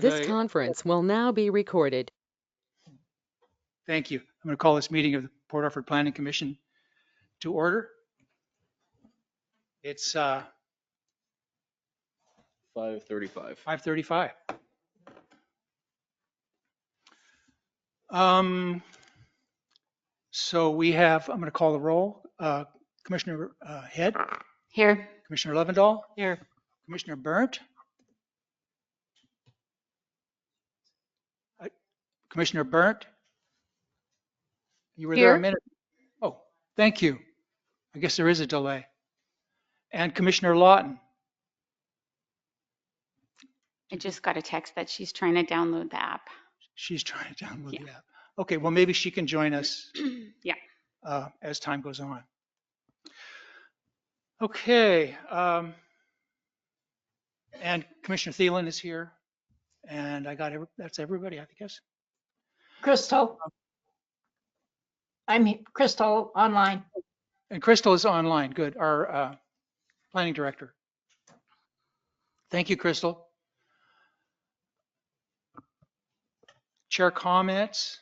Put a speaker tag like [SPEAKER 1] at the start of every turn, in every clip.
[SPEAKER 1] This conference will now be recorded.
[SPEAKER 2] Thank you. I'm going to call this meeting of the Port Orford Planning Commission to order. It's
[SPEAKER 3] 5:35.
[SPEAKER 2] 5:35. So we have, I'm going to call the roll. Commissioner Head,
[SPEAKER 4] Here.
[SPEAKER 2] Commissioner Levendahl,
[SPEAKER 4] Here.
[SPEAKER 2] Commissioner Burnt, Commissioner Burnt. You were there a
[SPEAKER 4] Here.
[SPEAKER 2] minute. Oh, thank you. I guess there is a delay. And Commissioner Lawton.
[SPEAKER 4] I just got a text that she's trying to download the app.
[SPEAKER 2] She's trying to download
[SPEAKER 4] Yeah.
[SPEAKER 2] the app. Okay, well, maybe she can join us
[SPEAKER 4] Yeah.
[SPEAKER 2] as time goes on. Okay. And Commissioner Thielen is here. And that's everybody, I guess.
[SPEAKER 5] Crystal. I'm Crystal online.
[SPEAKER 2] And Crystal is online. Good. Our planning director. Thank you, Crystal. Chair comments.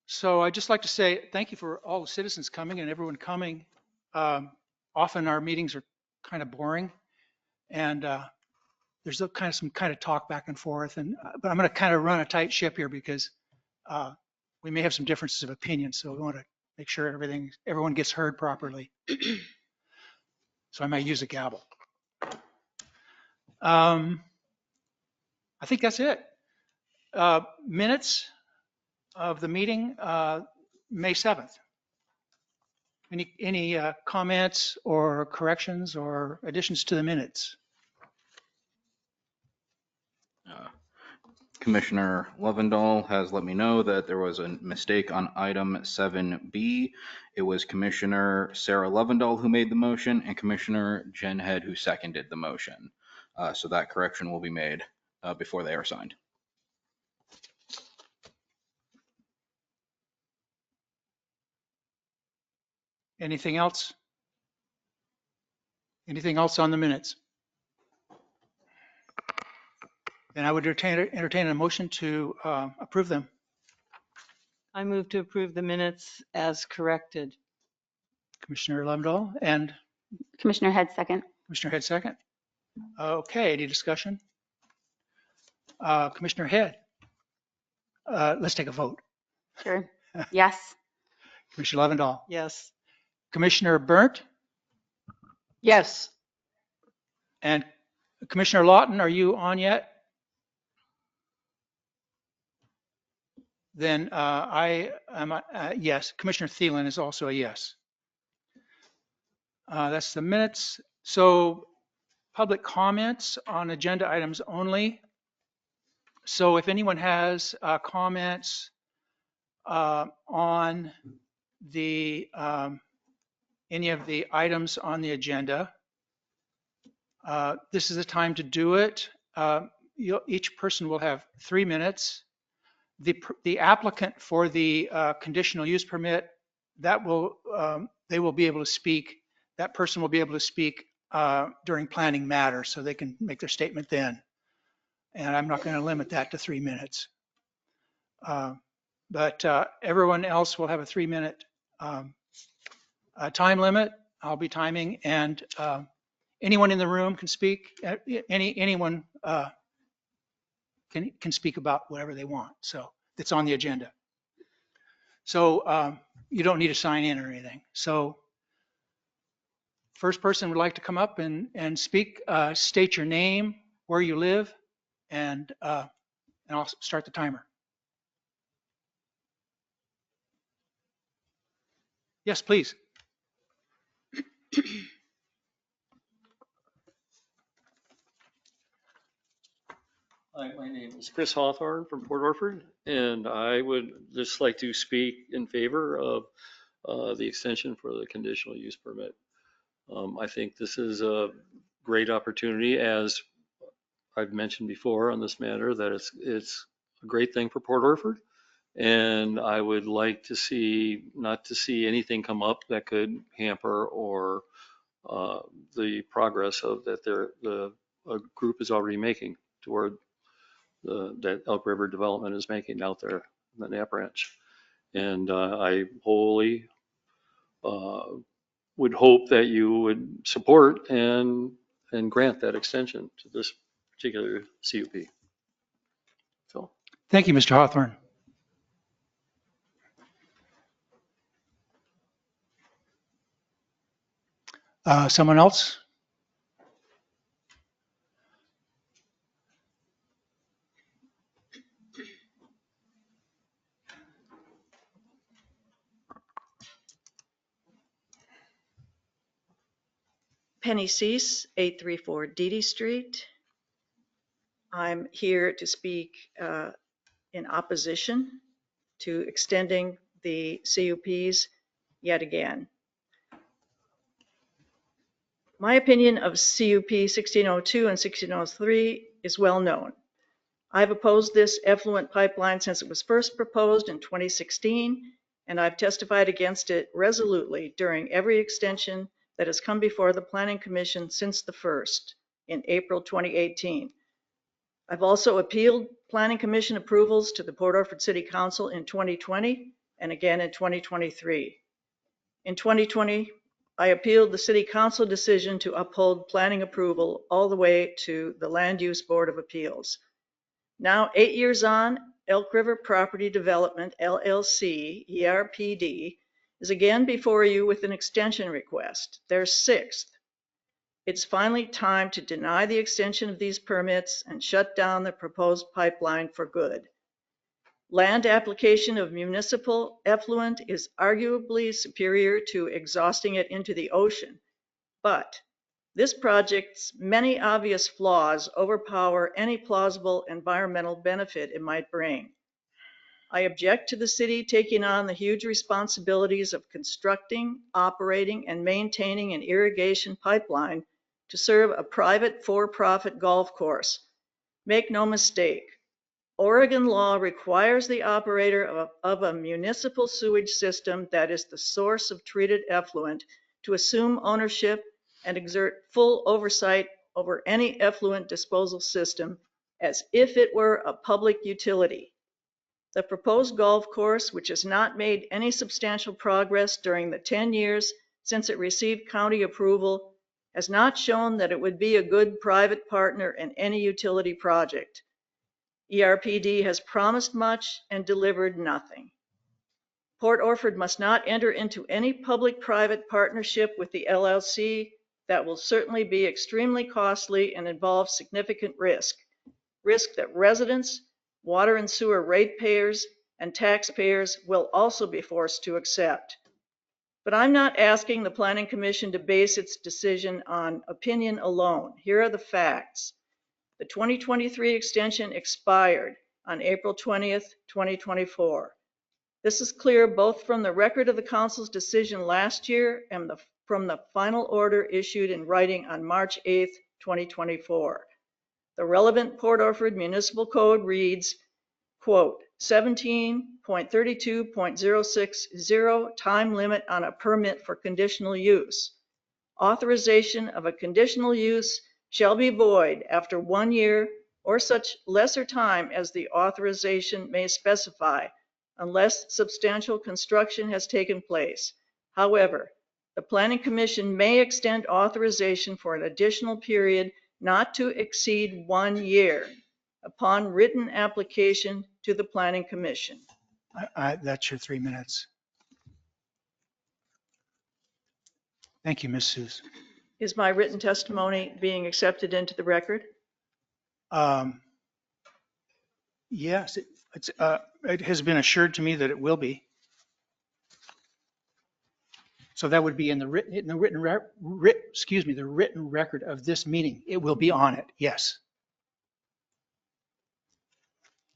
[SPEAKER 2] So I'd just like to say thank you for all the citizens coming and everyone coming. Often our meetings are kind of boring, and there's some kind of talk back and forth. But I'm going to kind of run a tight ship here because we may have some differences of opinion. So we want to make sure everyone gets heard properly. So I might use a gavel. I think that's it. Minutes of the meeting, May 7th. Any comments or corrections or additions to the minutes?
[SPEAKER 3] Commissioner Lovendall has let me know that there was a mistake on item 7B. It was Commissioner Sarah Lovendall who made the motion and Commissioner Jen Head who seconded the motion. So that correction will be made before they are signed.
[SPEAKER 2] Anything else? Anything else on the minutes? Then I would entertain a motion to approve them.
[SPEAKER 6] I move to approve the minutes as corrected.
[SPEAKER 2] Commissioner Lovendall and
[SPEAKER 4] Commissioner Head second.
[SPEAKER 2] Commissioner Head second. Okay, any discussion? Commissioner Head, let's take a vote.
[SPEAKER 4] Sure. Yes.
[SPEAKER 2] Commissioner Lovendall.
[SPEAKER 6] Yes.
[SPEAKER 2] Commissioner Burnt
[SPEAKER 5] Yes.
[SPEAKER 2] and Commissioner Lawton, are you on yet? Then I am yes. Commissioner Thielen is also a yes. That's the minutes. So public comments on agenda items only. So if anyone has comments on the any of the items on the agenda, this is the time to do it. Each person will have 3 minutes. The applicant for the conditional use permit, they will be able to speak. That person will be able to speak during planning matters, so they can make their statement then. And I'm not going to limit that to 3 minutes. But everyone else will have a 3-minute time limit. I'll be timing, and anyone in the room can speak. Anyone can speak about whatever they want. So it's on the agenda. So you don't need to sign in or anything. So first person would like to come up and speak, state your name, where you live, and I'll start the timer. Yes, please.
[SPEAKER 7] Hi, my name is Chris Hawthorne from Port Orford, and I would just like to speak in favor of the extension for the conditional use permit. I think this is a great opportunity, as I've mentioned before on this matter, that it's a great thing for Port Orford, and I would like to not to see anything come up that could hamper or the progress of the a group is already making toward that Elk River development is making out there in the Knapp Ranch. And I wholly would hope that you would support and grant that extension to this particular CUP. So.
[SPEAKER 2] Thank you, Mr. Hawthorne. Someone else?
[SPEAKER 8] Penny Cease, 834 Deedy Street. I'm here to speak in opposition to extending the CUPs yet again. My opinion of CUP 1602 and 1603 is well known. I've opposed this effluent pipeline since it was first proposed in 2016, and I've testified against it resolutely during every extension that has come before the Planning Commission since the first in April 2018. I've also appealed Planning Commission approvals to the Port Orford City Council in 2020 and again in 2023. In 2020, I appealed the City Council decision to uphold planning approval all the way to the Land Use Board of Appeals. Now, 8 years on, Elk River Property Development, LLC, ERPD, is again before you with an extension request, their sixth. It's finally time to deny the extension of these permits and shut down the proposed pipeline for good. Land application of municipal effluent is arguably superior to exhausting it into the ocean, but this project's many obvious flaws overpower any plausible environmental benefit it might bring. I object to the city taking on the huge responsibilities of constructing, operating, and maintaining an irrigation pipeline to serve a private for-profit golf course. Make no mistake, Oregon law requires the operator of a municipal sewage system that is the source of treated effluent to assume ownership and exert full oversight over any effluent disposal system as if it were a public utility. The proposed golf course, which has not made any substantial progress during the 10 years since it received county approval, has not shown that it would be a good private partner in any utility project. ERPD has promised much and delivered nothing. Port Orford must not enter into any public-private partnership with the LLC. That will certainly be extremely costly and involve significant risk that residents, water and sewer ratepayers, and taxpayers will also be forced to accept. But I'm not asking the Planning Commission to base its decision on opinion alone. Here are the facts. The 2023 extension expired on April 20th, 2024. This is clear both from the record of the Council's decision last year and from the final order issued in writing on March 8th, 2024. The relevant Port Orford Municipal Code reads, quote, 17.32.060 time limit on a permit for conditional use. Authorization of a conditional use shall be void after 1 year or such lesser time as the authorization may specify, unless substantial construction has taken place. However, the Planning Commission may extend authorization for an additional period not to exceed 1 year upon written application to the Planning Commission.
[SPEAKER 2] That's your 3 minutes. Thank you, Ms. Seuss.
[SPEAKER 8] Is my written testimony being accepted into the record?
[SPEAKER 2] Yes, it has been assured to me that it will be. So that would be in the written record of this meeting. It will be on it. Yes.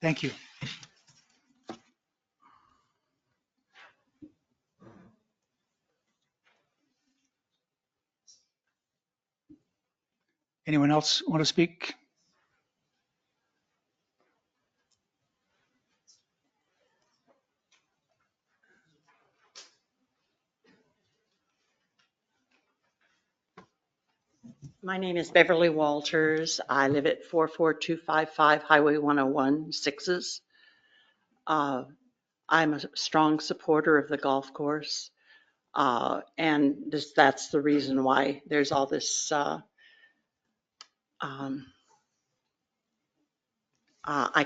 [SPEAKER 2] Thank you. Anyone else want to speak?
[SPEAKER 9] My name is Beverly Walters. I live at 44255 Highway 101, Sixes. I'm a strong supporter of the golf course. And that's the reason why there's all this, I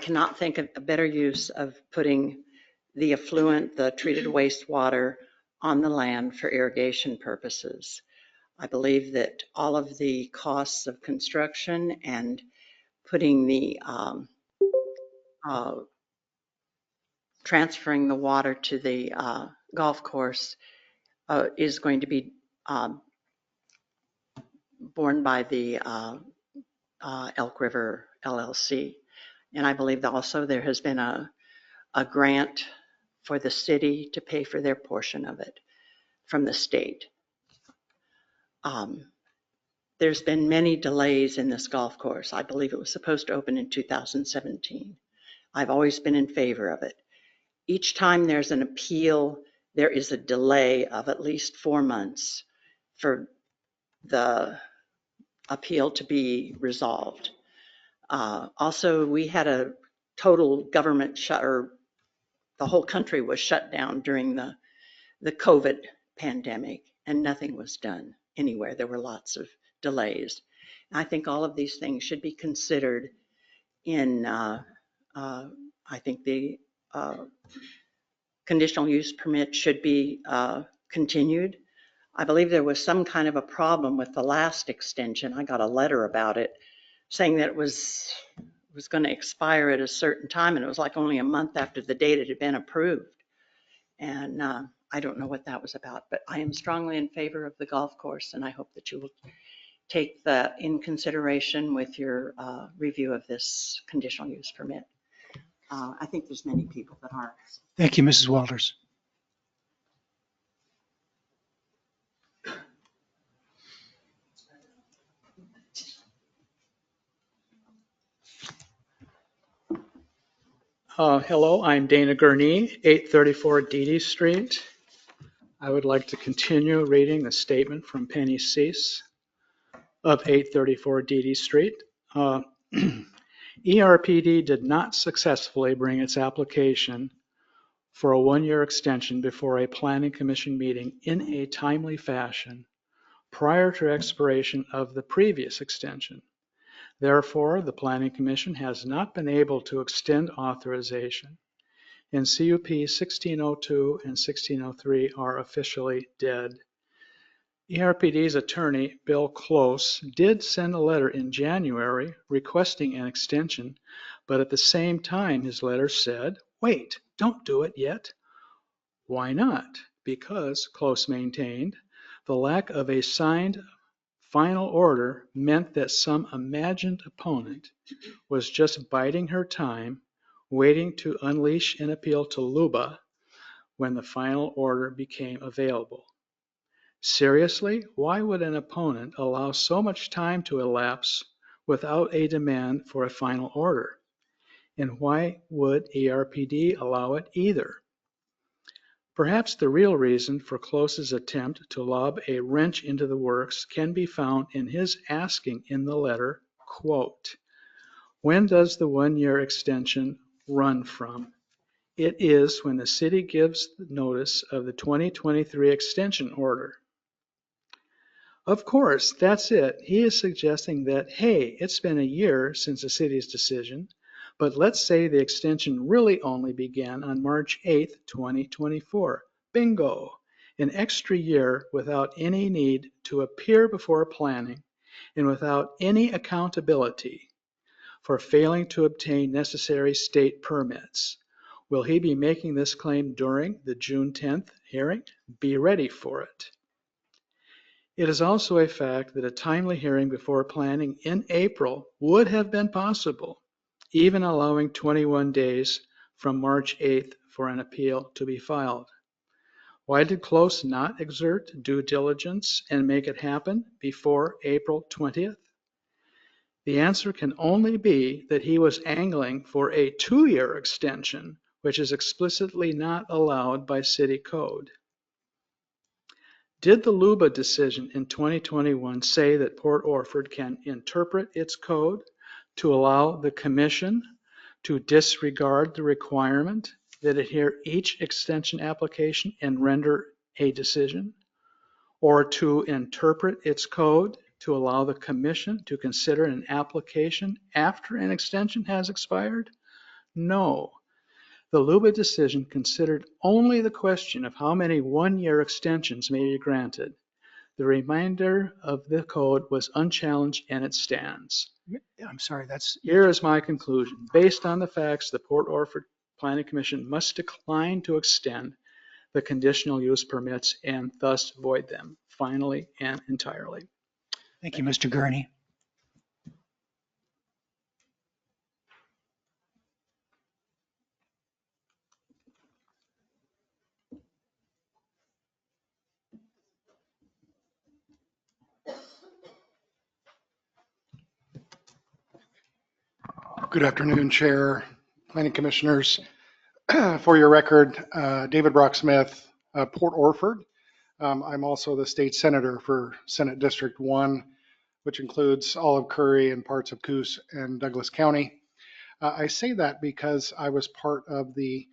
[SPEAKER 9] cannot think of a better use of putting the effluent, the treated wastewater on the land for irrigation purposes. I believe that all of the costs of construction and putting the, transferring the water to the golf course is going to be borne by the Elk River LLC. And I believe that also there has been a grant for the city to pay for their portion of it from the state. There's been many delays in this golf course. I believe it was supposed to open in 2017. I've always been in favor of it. Each time there's an appeal, there is a delay of at least 4 months for the appeal to be resolved. Also, we had a total government shut, or the whole country was shut down during the COVID pandemic, and nothing was done anywhere. There were lots of delays. I think all of these things should be considered in, I think the conditional use permit should be continued. I believe there was some kind of a problem with the last extension. I got a letter about it saying that it was going to expire at a certain time, and it was like only a month after the date it had been approved. And I don't know what that was about, but I am strongly in favor of the golf course, and I hope that you will take that in consideration with your review of this conditional use permit. I think there's many people that aren't.
[SPEAKER 2] Thank you, Mrs. Walters.
[SPEAKER 10] Hello, I'm Dana Gurney, 834 Deedy Street. I would like to continue reading the statement from Penny Cease of 834 Deedy Street. ERPD did not successfully bring its application for a one-year extension before a planning commission meeting in a timely fashion prior to expiration of the previous extension. Therefore, the Planning Commission has not been able to extend authorization, and CUP 1602 and 1603 are officially dead. ERPD's attorney, Bill Close, did send a letter in January requesting an extension, but at the same time his letter said, "Wait, don't do it yet." Why not? Because, Close maintained, the lack of a signed final order meant that some imagined opponent was just biding her time, waiting to unleash an appeal to LUBA when the final order became available. Seriously, why would an opponent allow so much time to elapse without a demand for a final order? And why would ERPD allow it either? Perhaps the real reason for Close's attempt to lob a wrench into the works can be found in his asking in the letter, quote, "When does the one-year extension run from?" It is when the city gives notice of the 2023 extension order. Of course, that's it. He is suggesting that, hey, it's been a year since the city's decision, but let's say the extension really only began on March 8th, 2024. Bingo! An extra year without any need to appear before planning and without any accountability for failing to obtain necessary state permits. Will he be making this claim during the June 10th hearing? Be ready for it. It is also a fact that a timely hearing before planning in April would have been possible, even allowing 21 days from March 8th for an appeal to be filed. Why did Close not exert due diligence and make it happen before April 20th? The answer can only be that he was angling for a 2-year extension, which is explicitly not allowed by city code. Did the Luba decision in 2021 say that Port Orford can interpret its code to allow the commission to disregard the requirement that it hear each extension application and render a decision? Or to interpret its code to allow the commission to consider an application after an extension has expired? No. The Luba decision considered only the question of how many one-year extensions may be granted. The remainder of the code was unchallenged and it stands.
[SPEAKER 2] I'm sorry, that's,
[SPEAKER 10] Here is my conclusion. Based on the facts, the Port Orford Planning Commission must decline to extend the conditional use permits and thus void them finally and entirely.
[SPEAKER 2] thank you, Mr. Gurney.
[SPEAKER 11] Good afternoon, Chair, Planning Commissioners. For your record, David Brock Smith, Port Orford. I'm also the state senator for Senate District 1, which includes Olive Curry and parts of Coos and Douglas County. I say that because I was part of the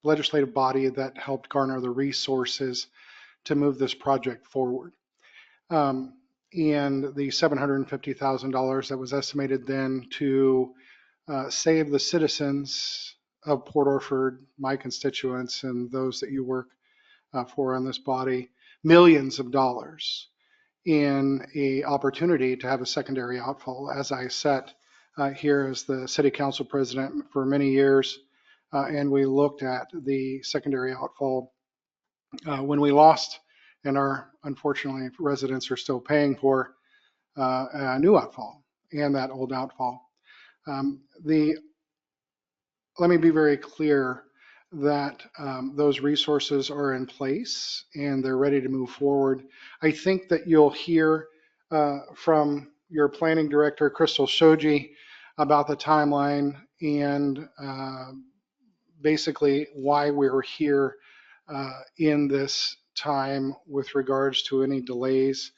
[SPEAKER 11] legislative body that helped garner the resources to move this project forward. And the $750,000 that was estimated then to save the citizens of Port Orford, my constituents, and those that you work for on this body, millions of dollars in a opportunity to have a secondary outfall. As I sat here as the city council president for many years, and we looked at the secondary outfall when we lost, and our, unfortunately, residents are still paying for a new outfall and that old outfall. Let me be very clear that those resources are in place and they're ready to move forward. I think that you'll hear from your planning director, Crystal Shoji, about the timeline and basically why we're here in this time with regards to any delays,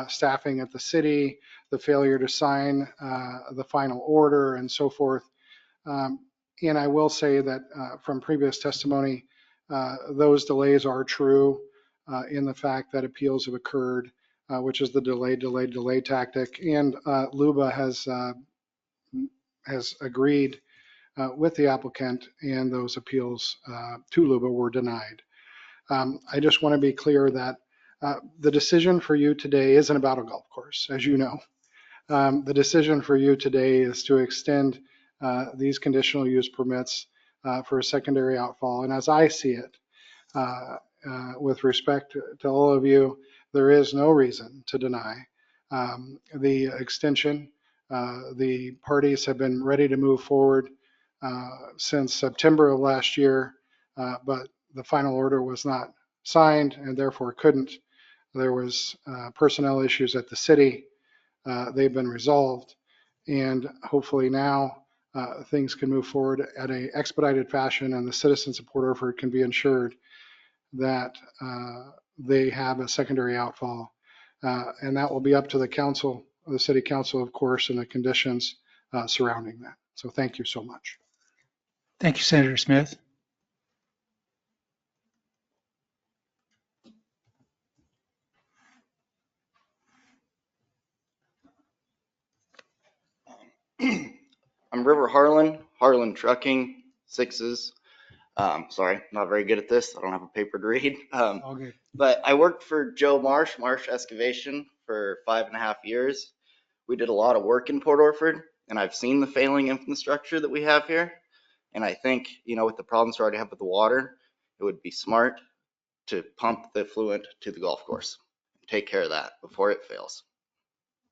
[SPEAKER 11] staffing at the city, the failure to sign the final order, and so forth. And I will say that from previous testimony, those delays are true in the fact that appeals have occurred, which is the delay tactic. And LUBA has agreed with the applicant, and those appeals to LUBA were denied. I just want to be clear that the decision for you today isn't about a golf course, as you know. The decision for you today is to extend these conditional use permits for a secondary outfall. And as I see it, with respect to all of you, there is no reason to deny the extension. The parties have been ready to move forward since September of last year, but the final order was not signed and therefore couldn't. There was personnel issues at the city. They've been resolved, and hopefully now things can move forward at an expedited fashion, and the citizens of Port Orford can be ensured that they have a secondary outfall. And that will be up to the council, the city council, of course, and the conditions surrounding that. So thank you so much.
[SPEAKER 2] Thank you, Senator Smith.
[SPEAKER 12] I'm River Harlan Trucking, sixes. Sorry, not very good at this. I don't have a paper to read.
[SPEAKER 2] All good.
[SPEAKER 12] But I worked for Joe Marsh Excavation for 5.5 years. We did a lot of work in Port Orford, and I've seen the failing infrastructure that we have here. And I think, with the problems we already have with the water, it would be smart to pump the effluent to the golf course. Take care of that before it fails.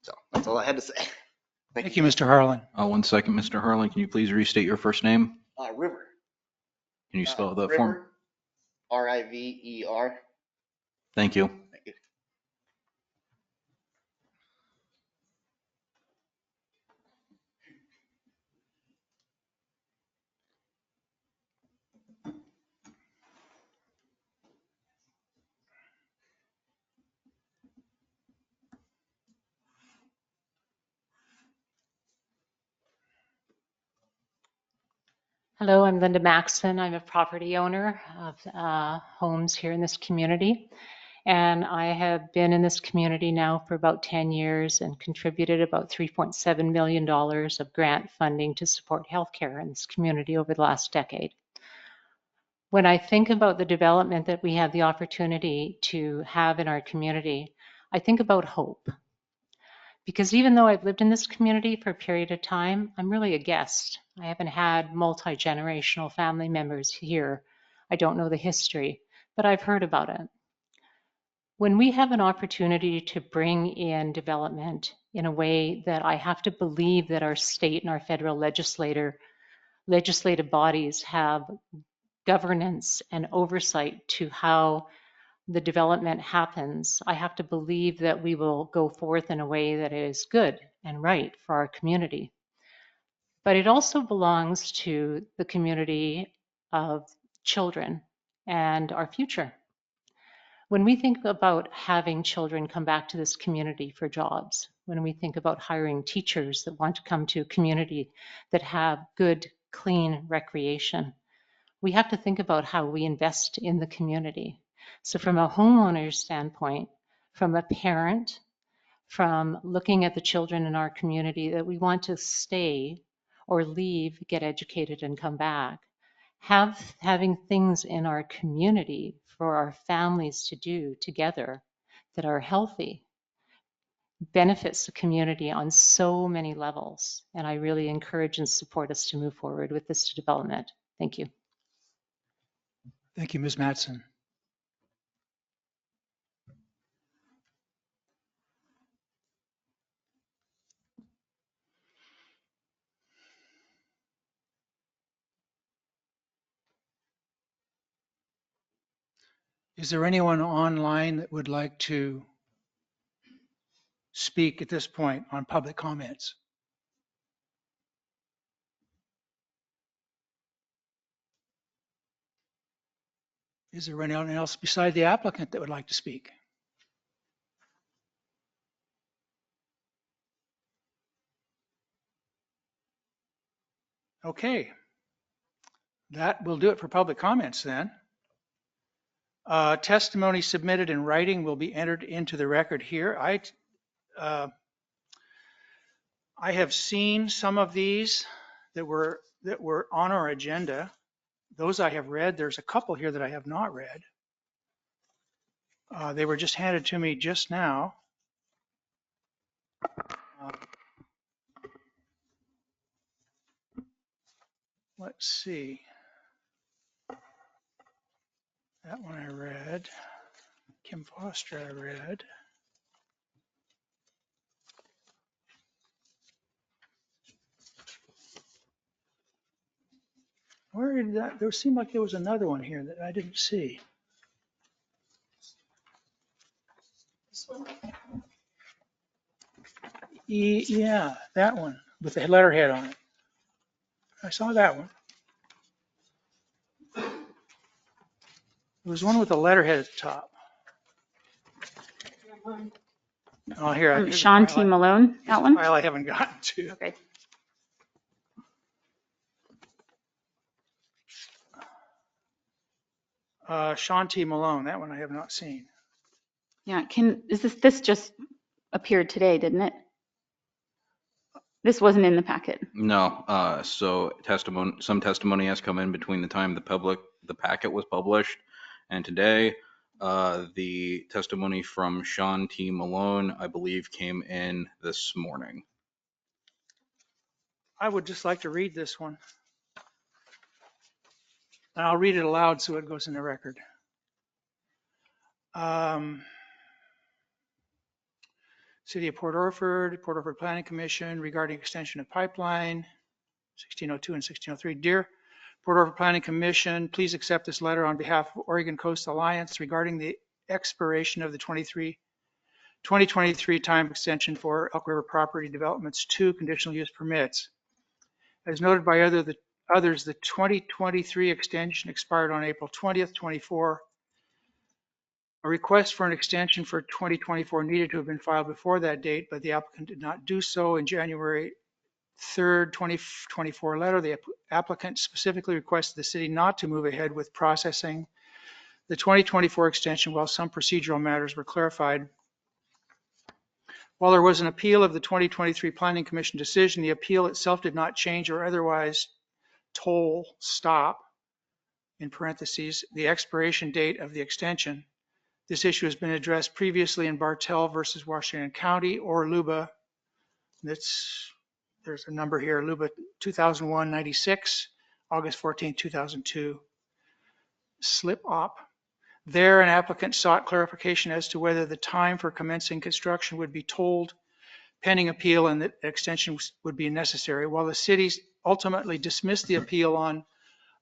[SPEAKER 12] So that's all I had to say.
[SPEAKER 2] Thank you, Mr. Harlan.
[SPEAKER 3] 1 second, Mr. Harlan. Can you please restate your first name?
[SPEAKER 12] River.
[SPEAKER 3] Can you spell the
[SPEAKER 12] River,
[SPEAKER 3] form?
[SPEAKER 12] R-I-V-E-R.
[SPEAKER 3] Thank you.
[SPEAKER 12] Thank you.
[SPEAKER 13] Hello, I'm Linda Maxson. I'm a property owner of homes here in this community. And I have been in this community now for about 10 years and contributed about $3.7 million of grant funding to support healthcare in this community over the last decade. When I think about the development that we have the opportunity to have in our community, I think about hope. Because even though I've lived in this community for a period of time, I'm really a guest. I haven't had multi-generational family members here. I don't know the history, but I've heard about it. When we have an opportunity to bring in development in a way that I have to believe that our state and our federal legislative bodies have governance and oversight to how the development happens, I have to believe that we will go forth in a way that is good and right for our community. But it also belongs to the community of children and our future. When we think about having children come back to this community for jobs, when we think about hiring teachers that want to come to a community that have good, clean recreation, we have to think about how we invest in the community. So from a homeowner's standpoint, from a parent, from looking at the children in our community that we want to stay or leave, get educated and come back, having things in our community for our families to do together that are healthy benefits the community on so many levels. And I really encourage and support us to move forward with this development. Thank you.
[SPEAKER 2] Thank you, Ms. Matson. Is there anyone online that would like to speak at this point on public comments? Is there anyone else beside the applicant that would like to speak? Okay, that will do it for public comments then. Testimony submitted in writing will be entered into the record here. I have seen some of these that were on our agenda. Those I have read. There's a couple here that I have not read. They were just handed to me just now. Let's see. That one I read. Kim Foster I read. Where did that? There seemed like there was another one here that I didn't see. Yeah, that one with the letterhead on it. I saw that one. There was one with a letterhead at the top. Oh, here.
[SPEAKER 4] Sean T. Malone, that one?
[SPEAKER 2] File I haven't gotten to.
[SPEAKER 4] Okay.
[SPEAKER 2] Sean T. Malone, that one I have not seen.
[SPEAKER 4] Yeah, this just appeared today, didn't it? This wasn't in the packet.
[SPEAKER 3] No, so some testimony has come in between the time the packet was published and today. The testimony from Sean T. Malone, I believe, came in this morning.
[SPEAKER 2] I would just like to read this one. And I'll read it aloud so it goes in the record. City of Port Orford Planning Commission regarding extension of pipeline, 1602 and 1603. Dear Port Orford Planning Commission, please accept this letter on behalf of Oregon Coast Alliance regarding the expiration of the 2023 time extension for Elk River Property Development's 2 conditional use permits. As noted by others, the 2023 extension expired on April 20th, 24. A request for an extension for 2024 needed to have been filed before that date, but the applicant did not do so. In January 3rd, 2024 letter, the applicant specifically requested the city not to move ahead with processing the 2024 extension while some procedural matters were clarified. While there was an appeal of the 2023 Planning Commission decision, the appeal itself did not change or otherwise stop, in parentheses, the expiration date of the extension. This issue has been addressed previously in Bartel versus Washington County or LUBA. There's a number here, LUBA 2001-96, August 14, 2002. Slip op. There, an applicant sought clarification as to whether the time for commencing construction would be told pending appeal and that extension would be necessary. While the city ultimately dismissed the appeal on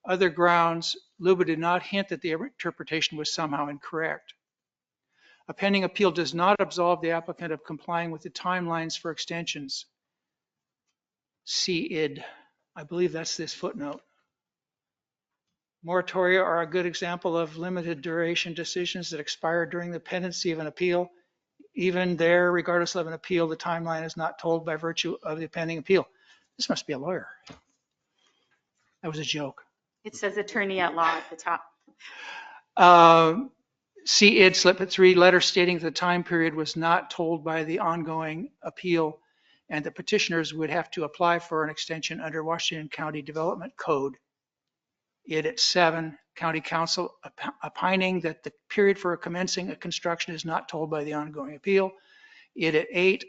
[SPEAKER 2] other grounds, LUBA did not hint that the interpretation was somehow incorrect. A pending appeal does not absolve the applicant of complying with the timelines for extensions. See id. I believe that's this footnote. Moratoria are a good example of limited duration decisions that expire during the pendency of an appeal. Even there, regardless of an appeal, the timeline is not told by virtue of the pending appeal. This must be a lawyer. That was a joke.
[SPEAKER 4] It says attorney at law at the top.
[SPEAKER 2] See id slip at 3, letter stating the time period was not told by the ongoing appeal and the petitioners would have to apply for an extension under Washington County Development Code. Id at 7, County Council opining that the period for commencing a construction is not told by the ongoing appeal. Id at 8,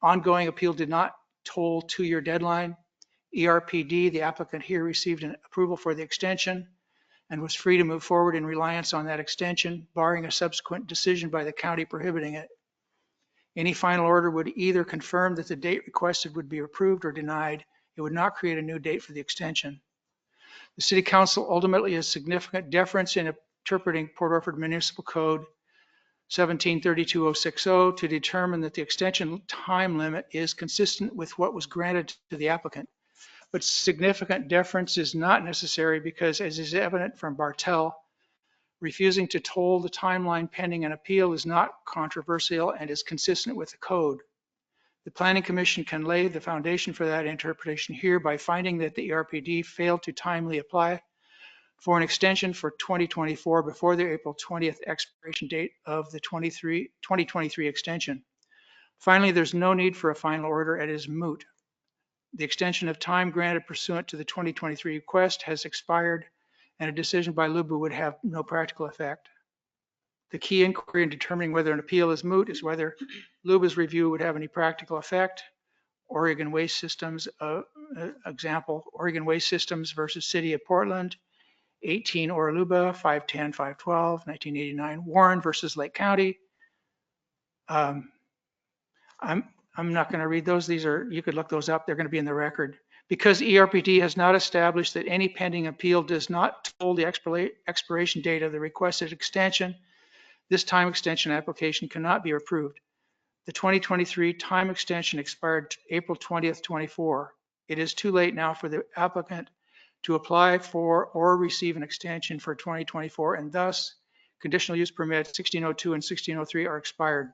[SPEAKER 2] ongoing appeal did not toll 2-year deadline. ERPD, the applicant here received an approval for the extension and was free to move forward in reliance on that extension, barring a subsequent decision by the county prohibiting it. Any final order would either confirm that the date requested would be approved or denied. It would not create a new date for the extension. The City Council ultimately has significant deference in interpreting Port Orford Municipal Code 1732-060 to determine that the extension time limit is consistent with what was granted to the applicant. But significant deference is not necessary because, as is evident from Bartel, refusing to toll the timeline pending an appeal is not controversial and is consistent with the code. The Planning Commission can lay the foundation for that interpretation here by finding that the ERPD failed to timely apply for an extension for 2024 before the April 20th expiration date of the 2023 extension. Finally, there's no need for a final order. It is moot. The extension of time granted pursuant to the 2023 request has expired, and a decision by LUBA would have no practical effect. The key inquiry in determining whether an appeal is moot is whether LUBA's review would have any practical effect. Oregon Waste Systems, example, Oregon Waste Systems versus City of Portland, 18 ORLUBA, 510-512, 1989. Warren versus Lake County. I'm not going to read those. These are, you could look those up. They're going to be in the record. Because ERPD has not established that any pending appeal does not toll the expiration date of the requested extension, this time extension application cannot be approved. The 2023 time extension expired April 20th, 24. It is too late now for the applicant to apply for or receive an extension for 2024, and thus conditional use permits 1602 and 1603 are expired.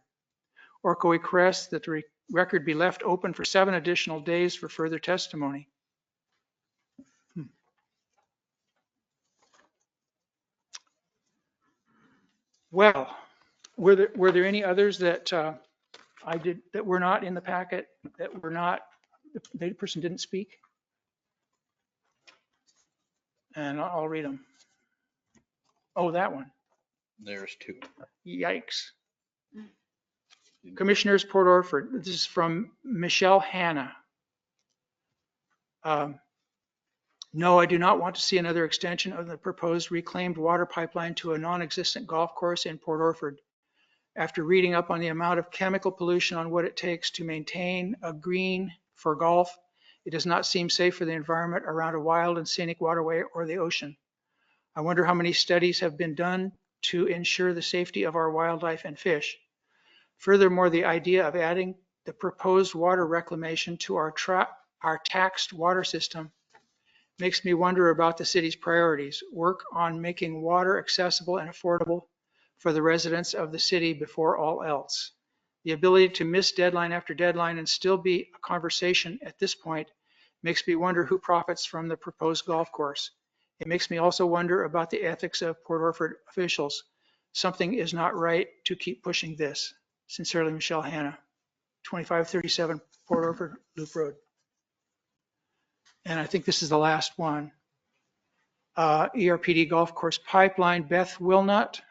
[SPEAKER 2] Orco requests that the record be left open for 7 additional days for further testimony. Well, were there any others that I did that were not in the packet, that were not, the person didn't speak? And I'll read them. Oh, that one.
[SPEAKER 3] There's 2.
[SPEAKER 2] Yikes. Commissioners, Port Orford. This is from Michelle Hanna. No, I do not want to see another extension of the proposed reclaimed water pipeline to a non-existent golf course in Port Orford. After reading up on the amount of chemical pollution on what it takes to maintain a green for golf, it does not seem safe for the environment around a wild and scenic waterway or the ocean. I wonder how many studies have been done to ensure the safety of our wildlife and fish. Furthermore, the idea of adding the proposed water reclamation to our taxed water system makes me wonder about the city's priorities. Work on making water accessible and affordable for the residents of the city before all else. The ability to miss deadline after deadline and still be a conversation at this point Makes me wonder who profits from the proposed golf course. It makes me also wonder about the ethics of Port Orford officials. Something is not right to keep pushing this. Sincerely, Michelle Hanna, 2537 Port Orford Loop Road. And I think this is the last one. ERPD Golf Course Pipeline, Beth Wilmot.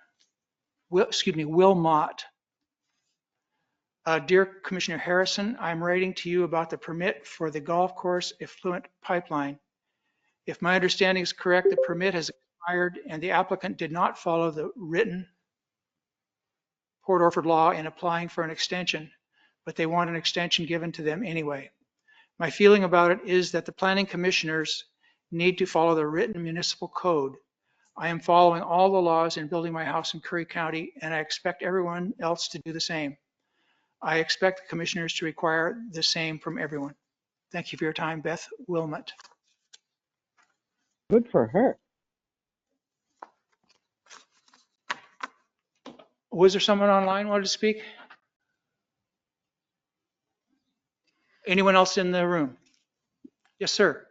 [SPEAKER 2] Dear Commissioner Harrison, I'm writing to you about the permit for the golf course effluent pipeline. If my understanding is correct, the permit has expired and the applicant did not follow the written Port Orford law in applying for an extension, but they want an extension given to them anyway. My feeling about it is that the planning commissioners need to follow the written municipal code. I am following all the laws in building my house in Curry County, and I expect everyone else to do the same. I expect the commissioners to require the same from everyone. Thank you for your time, Beth Wilmot.
[SPEAKER 14] Good for her.
[SPEAKER 2] Was there someone online who wanted to speak? Anyone else in the room? Yes, sir.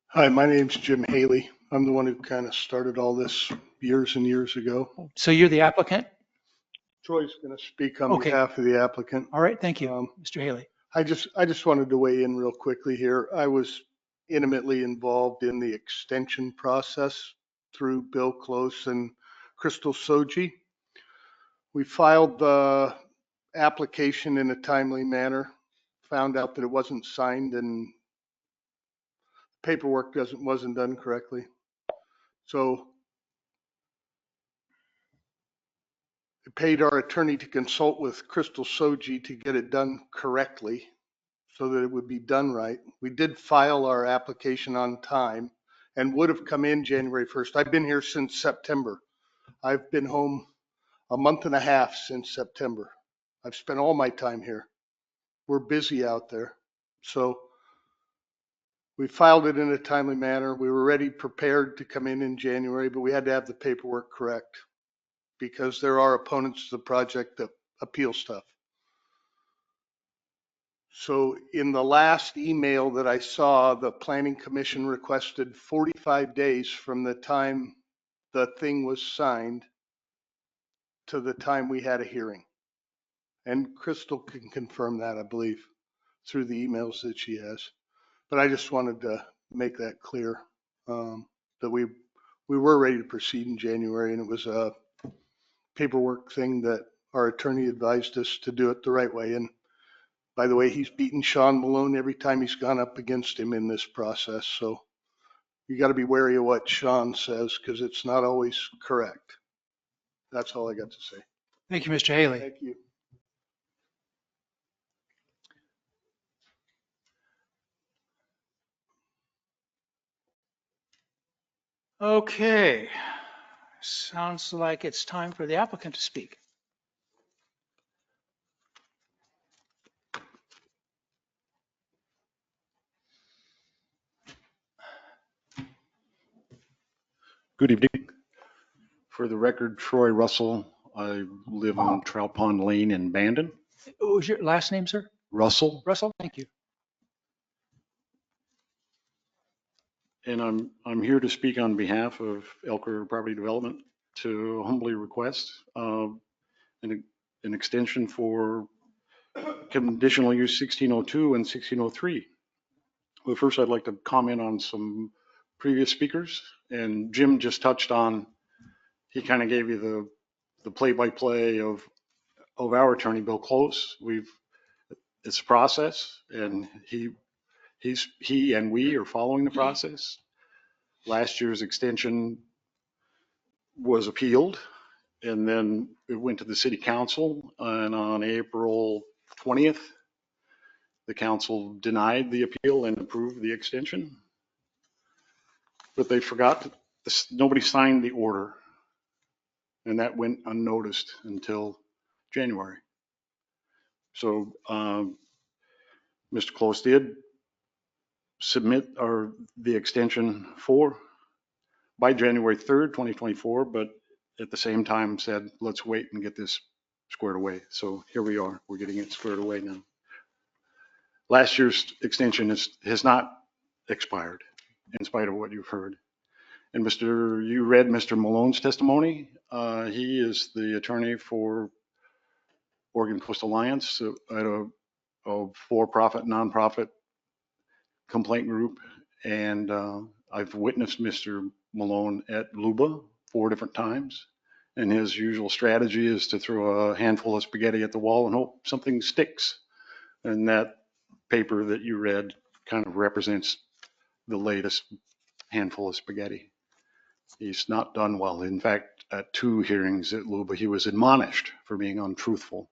[SPEAKER 15] Hi, my name's Jim Haley. I'm the one who kind of started all this years and years ago.
[SPEAKER 2] So you're the applicant?
[SPEAKER 15] Troy's going to speak on
[SPEAKER 2] Okay.
[SPEAKER 15] behalf of the applicant.
[SPEAKER 2] All right, thank you, Mr. Haley.
[SPEAKER 15] I just wanted to weigh in real quickly here. I was intimately involved in the extension process through Bill Close and Crystal Soji. We filed the application in a timely manner, found out that it wasn't signed and paperwork wasn't done correctly. So it paid our attorney to consult with Crystal Soji to get it done correctly so that it would be done right. We did file our application on time and would have come in January 1st. I've been here since September. I've been home a month and a half since September. I've spent all my time here. We're busy out there. So we filed it in a timely manner. We were ready, prepared to come in January, but we had to have the paperwork correct because there are opponents to the project that appeal stuff. So in the last email that I saw, the Planning Commission requested 45 days from the time the thing was signed to the time we had a hearing. And Crystal can confirm that, I believe, through the emails that she has. But I just wanted to make that clear, that we were ready to proceed in January, and it was a paperwork thing that our attorney advised us to do it the right way. And by the way, he's beaten Sean Malone every time he's gone up against him in this process. So you got to be wary of what Sean says because it's not always correct. That's all I got to say.
[SPEAKER 2] Thank you, Mr. Haley.
[SPEAKER 15] Thank you.
[SPEAKER 2] Okay. Sounds like it's time for the applicant to speak.
[SPEAKER 16] Good evening. For the record, Troy Russell. I live on Trout Pond Lane in Bandon.
[SPEAKER 2] What was your last name, sir?
[SPEAKER 16] Russell.
[SPEAKER 2] Russell, thank you.
[SPEAKER 16] And I'm here to speak on behalf of Elker Property Development to humbly request an extension for conditional use 1602 and 1603. Well, first I'd like to comment on some previous speakers, and Jim just touched on, he kind of gave you the play-by-play of our attorney, Bill Close. It's a process, and he and we are following the process. Last year's extension was appealed, and then it went to the city council, and on April 20th, the council denied the appeal and approved the extension. But they forgot, nobody signed the order, and that went unnoticed until January. So Mr. Close did submit the extension by January 3rd, 2024, but at the same time said, let's wait and get this squared away. So here we are, we're getting it squared away now. Last year's extension has not expired, in spite of what you've heard. And you read Mr. Malone's testimony. He is the attorney for Oregon Coast Alliance, a for-profit, nonprofit complaint group. And I've witnessed Mr. Malone at LUBA 4 different times. And his usual strategy is to throw a handful of spaghetti at the wall and hope something sticks. And that paper that you read kind of represents the latest handful of spaghetti. He's not done well. In fact, at 2 hearings at LUBA, he was admonished for being untruthful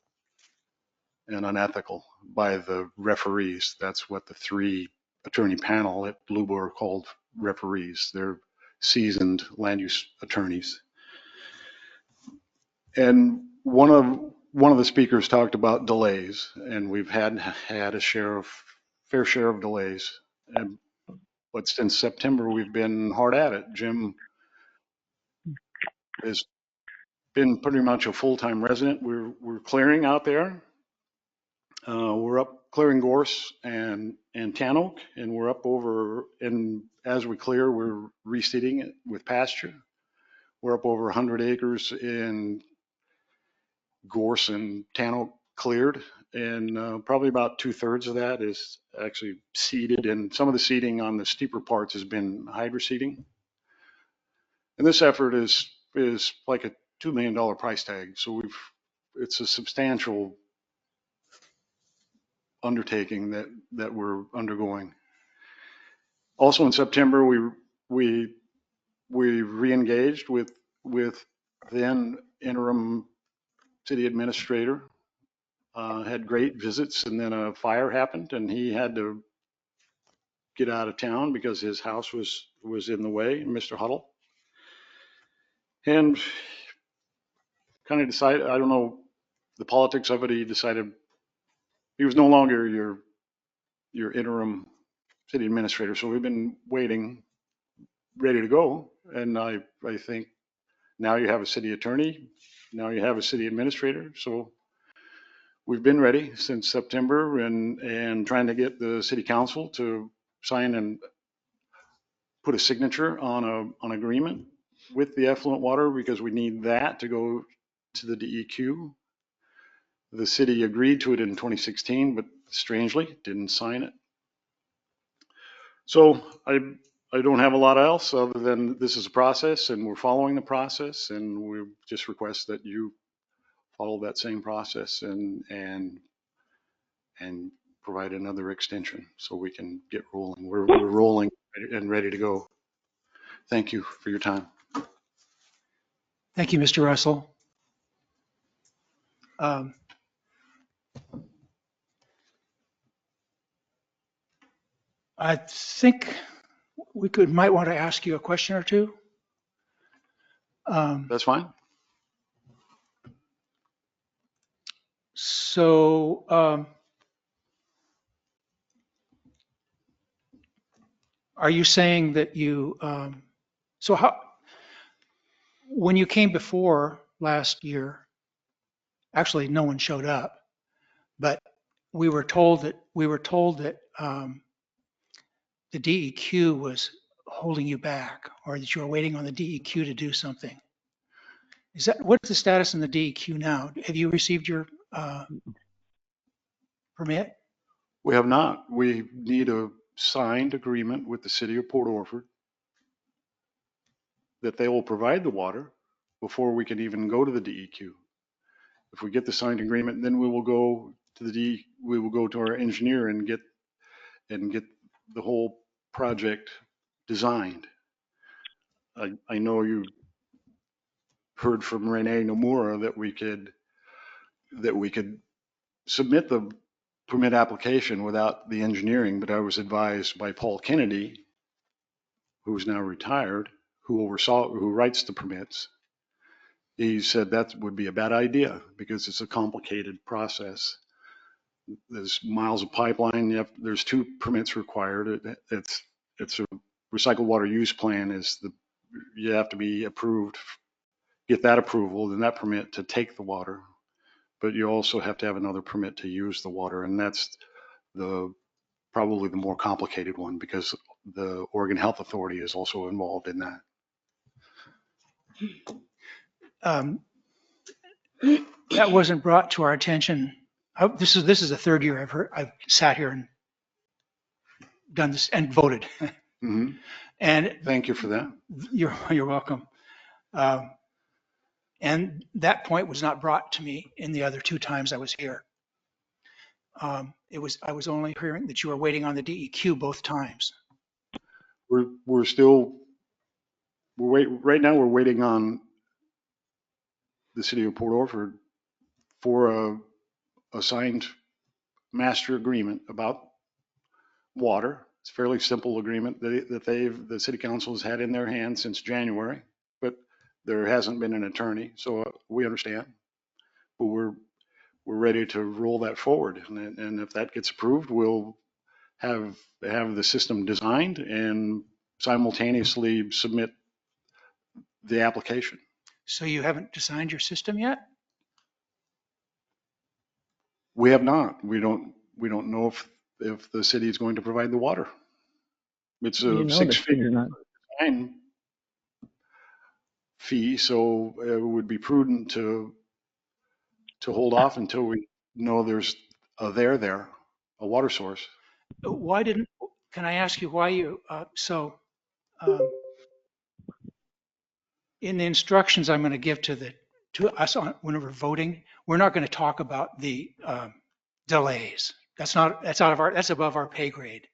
[SPEAKER 16] and unethical by the referees. That's what the 3 attorney panel at LUBA are called, referees. They're seasoned land use attorneys. And one of the speakers talked about delays, and we've had a fair share of delays. But since September, we've been hard at it. Jim has been pretty much a full-time resident. We're clearing out there. We're up clearing gorse and tan oak, and we're up over, and as we clear, we're reseeding it with pasture. We're up over 100 acres in gorse and tan oak cleared, and probably about 2/3 of that is actually seeded, and some of the seeding on the steeper parts has been hydro seeding. And this effort is like a $2 million price tag, so it's a substantial undertaking that we're undergoing. Also in September, we re-engaged with then interim city administrator. Had great visits, and then a fire happened and he had to get out of town because his house was in the way, Mr. Huddle. And kind of decided, I don't know the politics of it, he decided he was no longer your interim city administrator. So we've been waiting, ready to go. And I think now you have a city attorney, now you have a city administrator. So we've been ready since September and trying to get the city council to sign and put a signature on an agreement with the effluent water, because we need that to go to the DEQ. The city agreed to it in 2016, but strangely didn't sign it. So I don't have a lot else other than this is a process and we're following the process, and we just request that you follow that same process and provide another extension so we can get rolling. We're rolling and ready to go. Thank you for your time.
[SPEAKER 2] Thank you, Mr. Russell. I think we might want to ask you a question or two.
[SPEAKER 16] That's fine.
[SPEAKER 2] So, are you saying that you, when you came before last year, actually no one showed up, but we were told that the DEQ was holding you back, or that you were waiting on the DEQ to do something. What's the status in the DEQ now? Have you received your permit?
[SPEAKER 16] We have not. We need a signed agreement with the city of Port Orford that they will provide the water before we can even go to the DEQ. If we get the signed agreement, then we will go to our engineer and get the whole project designed. I know you heard from Renee Nomura that we could submit the permit application without the engineering, but I was advised by Paul Kennedy, who's now retired, who writes the permits. He said that would be a bad idea because it's a complicated process. There's miles of pipeline. There's 2 permits required. It's a recycled water use plan you have to be approved, get that approval, then that permit to take the water. but you also have to have another permit to use the water, and that's probably the more complicated one because the Oregon Health Authority is also involved in that.
[SPEAKER 2] That wasn't brought to our attention. This is the third year I've sat here and done this and voted.
[SPEAKER 16] Mhm.
[SPEAKER 2] And
[SPEAKER 16] Thank you for that.
[SPEAKER 2] you're welcome. And that point was not brought to me in the other two times I was here. I was only hearing that you were waiting on the DEQ both times.
[SPEAKER 16] Right now we're waiting on the city of Port Orford for a signed master agreement about water. It's a fairly simple agreement that the city council has had in their hands since January, but there hasn't been an attorney, so we understand. But we're ready to roll that forward, and if that gets approved, we'll have the system designed and simultaneously submit the application.
[SPEAKER 2] So you haven't designed your system yet?
[SPEAKER 16] We have not. We don't know if the city is going to provide the water. It's a 6 figure fee, so it would be prudent to hold off until we know there's a water source.
[SPEAKER 2] Can I ask you why you, in the instructions I'm going to give to us when we're voting, we're not going to talk about the delays. That's above our pay grade.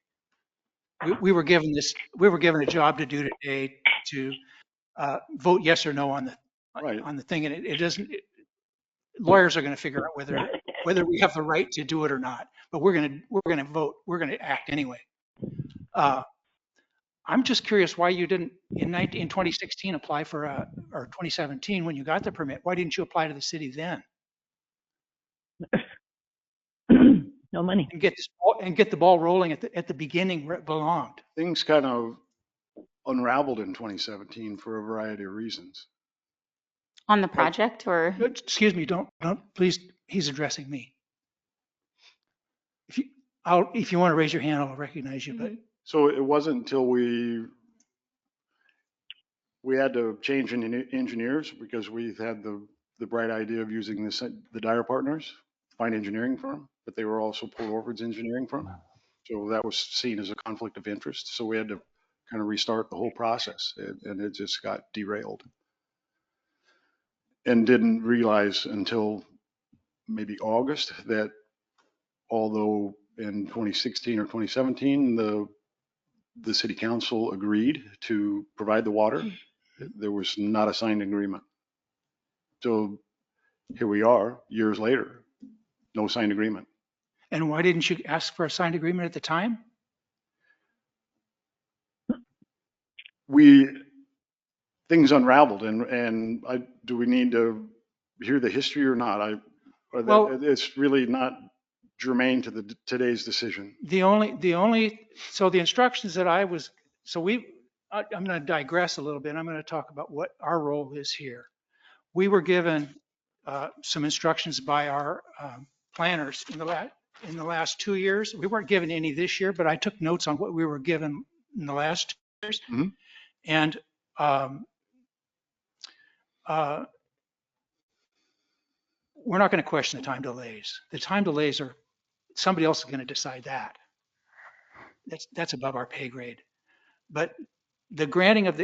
[SPEAKER 2] We were given a job to do today to vote yes or no on the thing, and it doesn't. Lawyers are going to figure out whether we have the right to do it or not. But we're going to vote. We're going to act anyway. I'm just curious why you didn't in 2016 apply for or 2017 when you got the permit. Why didn't you apply to the city then?
[SPEAKER 5] No money.
[SPEAKER 2] And get the ball rolling at the beginning where it belonged.
[SPEAKER 16] Things kind of unraveled in 2017 for a variety of reasons.
[SPEAKER 4] On the project or?
[SPEAKER 2] Excuse me, don't please. He's addressing me. If you want to raise your hand, I'll recognize you. But
[SPEAKER 16] so it wasn't until we had to change engineers because we had the bright idea of using the Dyer Partners, fine engineering firm, but they were also Port Orford's engineering firm. So that was seen as a conflict of interest. So we had to kind of restart the whole process, and it just got derailed. And didn't realize until maybe August that although in 2016 or 2017 the city council agreed to provide the water, there was not a signed agreement. So here we are years later, no signed agreement.
[SPEAKER 2] And why didn't you ask for a signed agreement at the time?
[SPEAKER 16] Things unraveled, and do we need to hear the history or not? It's really not germane to today's decision.
[SPEAKER 2] So the instructions that I'm going to digress a little bit. I'm going to talk about what our role is here. We were given some instructions by our planners in the last 2 years. We weren't given any this year, but I took notes on what we were given in the last 2 years.
[SPEAKER 16] Mm-hmm.
[SPEAKER 2] And we're not going to question the time delays. The time delays are, somebody else is going to decide that. That's above our pay grade. But the granting of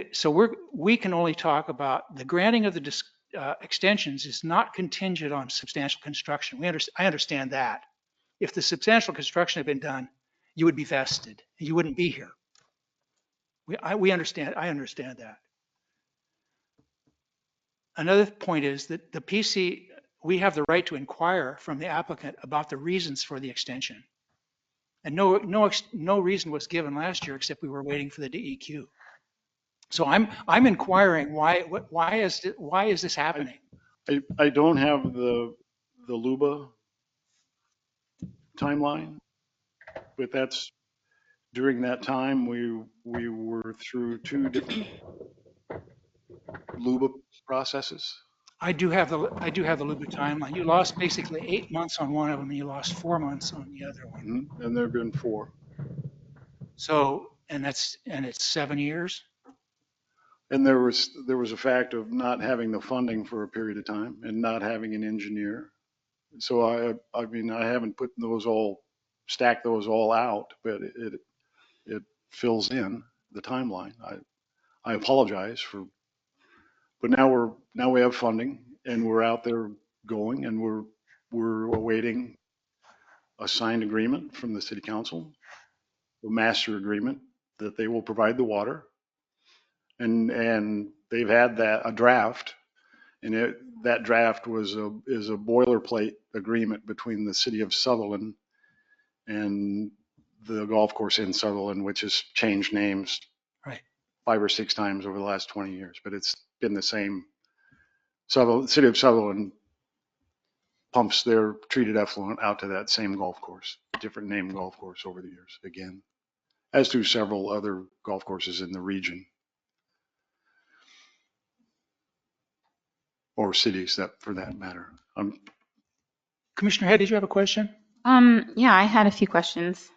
[SPEAKER 2] we can only talk about the granting of the extensions is not contingent on substantial construction. I understand that. If the substantial construction had been done, you would be vested. You wouldn't be here. We understand. I understand that. Another point is that the PC, we have the right to inquire from the applicant about the reasons for the extension. And no reason was given last year except we were waiting for the DEQ. So I'm inquiring why is this happening?
[SPEAKER 16] I don't have the LUBA timeline, but that's during that time we were through 2 different LUBA processes.
[SPEAKER 2] I do have the LUBA timeline. You lost basically 8 months on one of them, and you lost 4 months on the other one.
[SPEAKER 16] And there've been 4.
[SPEAKER 2] So, and it's 7 years.
[SPEAKER 16] And there was a fact of not having the funding for a period of time and not having an engineer. So I mean, I haven't stacked those all out, but it fills in the timeline. I apologize but now we have funding and we're out there going, and we're awaiting a signed agreement from the city council, a master agreement that they will provide the water. And they've had a draft, and that draft is a boilerplate agreement between the city of Sutherland and the golf course in Sutherland, which has changed names
[SPEAKER 2] Right.
[SPEAKER 16] 5 or 6 times over the last 20 years, but it's been the same. City of Sutherland pumps their treated effluent out to that same golf course, different name golf course over the years, again, as do several other golf courses in the region. Or cities, for that matter.
[SPEAKER 2] Commissioner Head, did you have a question?
[SPEAKER 4] Yeah, I had a few questions.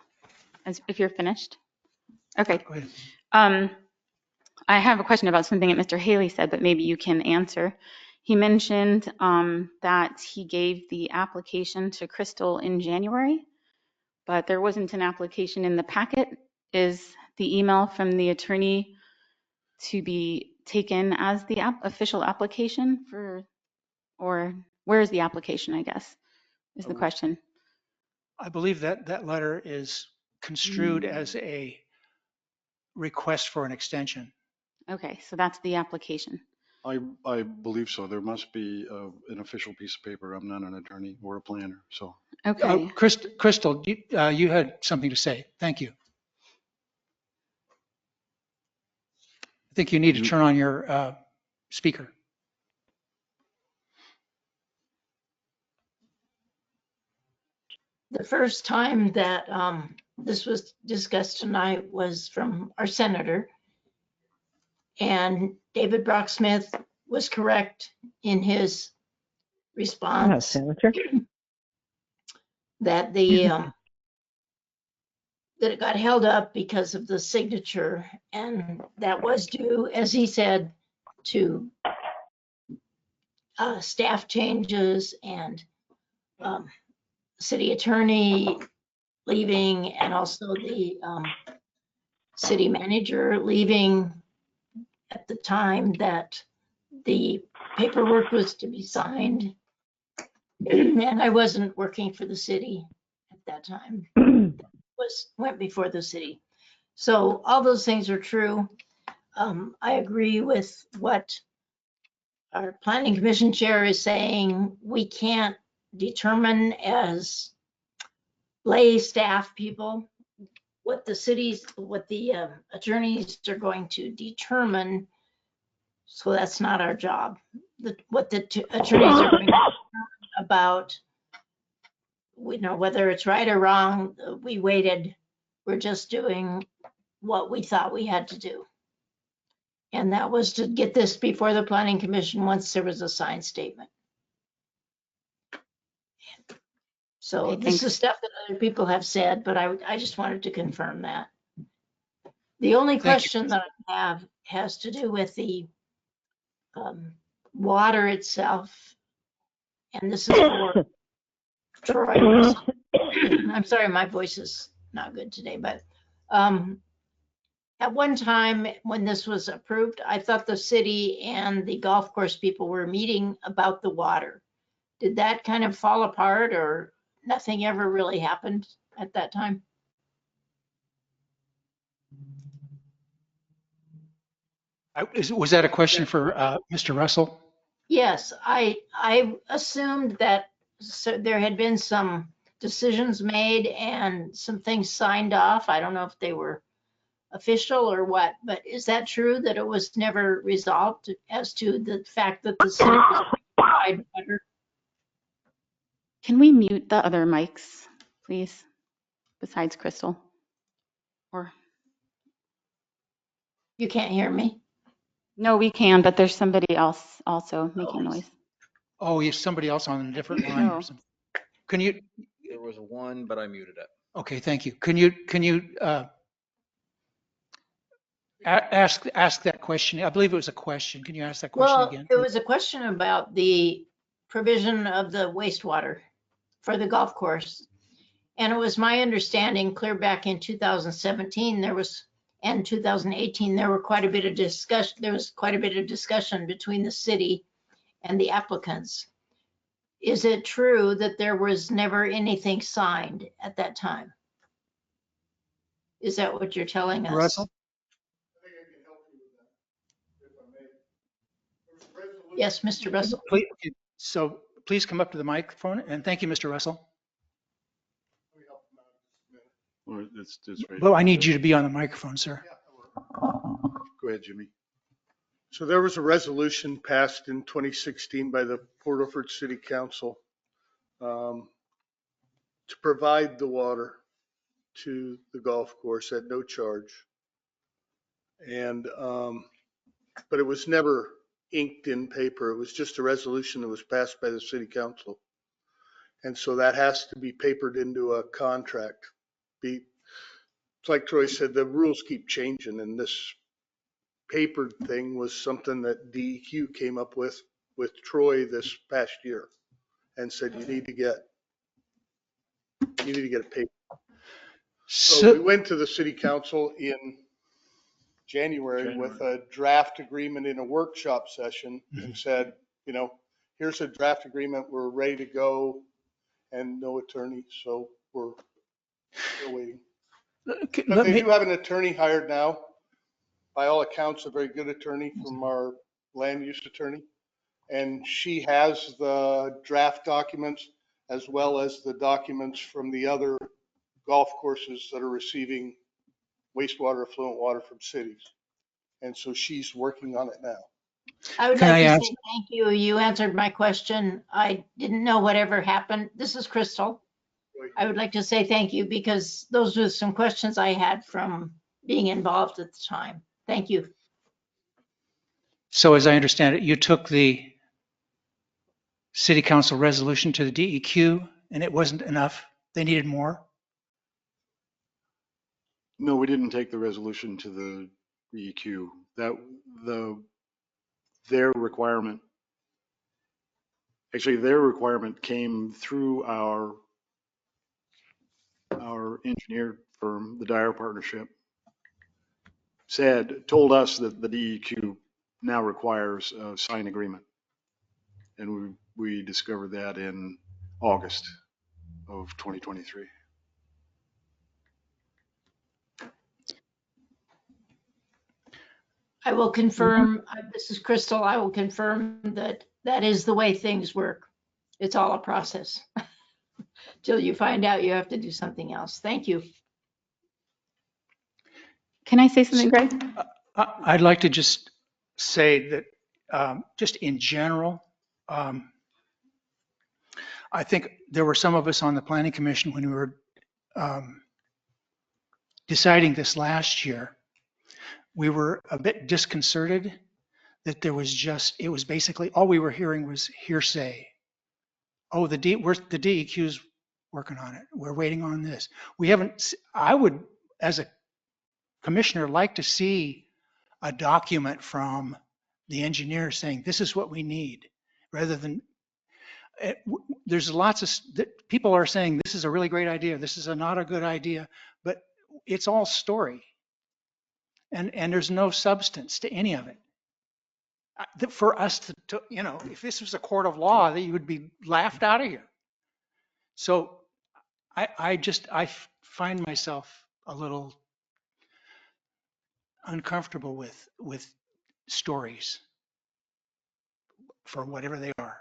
[SPEAKER 4] If you're finished. Okay.
[SPEAKER 2] Go ahead.
[SPEAKER 4] I have a question about something that Mr. Haley said, but maybe you can answer. He mentioned that he gave the application to Crystal in January, but there wasn't an application in the packet. Is the email from the attorney to be taken as the official application or where is the application, I guess, is the question.
[SPEAKER 2] I believe that letter is construed as a request for an extension.
[SPEAKER 4] Okay, so that's the application.
[SPEAKER 16] I believe so. There must be an official piece of paper. I'm not an attorney or a planner, so.
[SPEAKER 4] Okay.
[SPEAKER 2] Crystal, you had something to say. Thank you. I think you need to turn on your speaker.
[SPEAKER 14] The first time that this was discussed tonight was from our senator. And David Brocksmith was correct in his response
[SPEAKER 5] Senator.
[SPEAKER 14] that that it got held up because of the signature, and that was due, as he said, to staff changes and city attorney leaving, and also the city manager leaving at the time that the paperwork was to be signed. And I wasn't working for the city at that time. Went before the city. So all those things are true. I agree with what our planning commission chair is saying. We can't determine as lay staff people what the attorneys are going to determine. So that's not our job. What the attorneys are going to determine about, we know whether it's right or wrong. We waited. We're just doing what we thought we had to do. And that was to get this before the planning commission once there was a signed statement. So
[SPEAKER 4] Okay,
[SPEAKER 14] this is stuff that other people have said, but I just wanted to confirm that. The only question that I have has to do with the water itself. And this is for Troy. I'm sorry, my voice is not good today, but at one time when this was approved, I thought the city and the golf course people were meeting about the water. Did that kind of fall apart, or nothing ever really happened at that time?
[SPEAKER 2] Was that a question for Mr. Russell?
[SPEAKER 14] Yes, I assumed that there had been some decisions made and some things signed off. I don't know if they were official or what, but is that true that it was never resolved as to the fact that the city was going to provide water?
[SPEAKER 4] Can we mute the other mics, please, besides Crystal? Or
[SPEAKER 14] you can't hear me?
[SPEAKER 4] No, we can, but there's somebody else also making noise.
[SPEAKER 2] Oh, you have somebody else on a different line or
[SPEAKER 4] No.
[SPEAKER 2] something. Can you,
[SPEAKER 3] There was one, but I muted it.
[SPEAKER 2] okay, thank you. Can you ask that question? I believe it was a question. Can you ask that question
[SPEAKER 14] Well,
[SPEAKER 2] again?
[SPEAKER 14] it was a question about the provision of the wastewater for the golf course. And it was my understanding clear back in 2017, and 2018, there was quite a bit of discussion between the city and the applicants. Is it true that there was never anything signed at that time? Is that what you're telling us?
[SPEAKER 2] Russell?
[SPEAKER 14] Yes, Mr. Russell.
[SPEAKER 2] So please come up to the microphone, and thank you, Mr. Russell.
[SPEAKER 16] Well, it's right.
[SPEAKER 2] But I need you to be on the microphone, sir.
[SPEAKER 15] Go ahead, Jimmy. So there was a resolution passed in 2016 by the Port Orford City Council to provide the water to the golf course at no charge. And, but it was never inked in paper. It was just a resolution that was passed by the city council. And so that has to be papered into a contract. It's like Troy said, the rules keep changing, and this papered thing was something that DEQ came up with Troy this past year and said, you need to get it papered. So we went to the city council in January with a draft agreement in a workshop session and said, you know, here's a draft agreement. We're ready to go, and no attorney. So we're still waiting. But they do have an attorney hired now. By all accounts, a very good attorney from our land use attorney. And she has the draft documents as well as the documents from the other golf courses that are receiving wastewater, affluent water from cities. And so she's working on it now.
[SPEAKER 14] I would like to say thank you. You answered my question. I didn't know whatever happened. This is Crystal. I would like to say thank you because those were some questions I had from being involved at the time. Thank you.
[SPEAKER 2] So as I understand it, you took the city council resolution to the DEQ and it wasn't enough. They needed more.
[SPEAKER 16] No, we didn't take the resolution to the DEQ. Their requirement came through our engineer firm, the Dyer Partnership, told us that the DEQ now requires a signed agreement. And we discovered that in August of 2023.
[SPEAKER 14] I will confirm, this is Crystal, I will confirm that that is the way things work. It's all a process. Till you find out you have to do something else. Thank you.
[SPEAKER 4] Can I say something, Greg?
[SPEAKER 2] I'd like to just say that just in general, I think there were some of us on the planning commission when we were deciding this last year, we were a bit disconcerted that there was it was basically all we were hearing was hearsay. Oh, the DEQ's working on it. We're waiting on this. I would, as a commissioner, like to see a document from the engineer saying, this is what we need, rather than, there's lots of, people are saying, this is a really great idea. This is not a good idea, but it's all story. And there's no substance to any of it. For us to, you know, if this was a court of law, that you would be laughed out of here. So I find myself a little uncomfortable with stories for whatever they are.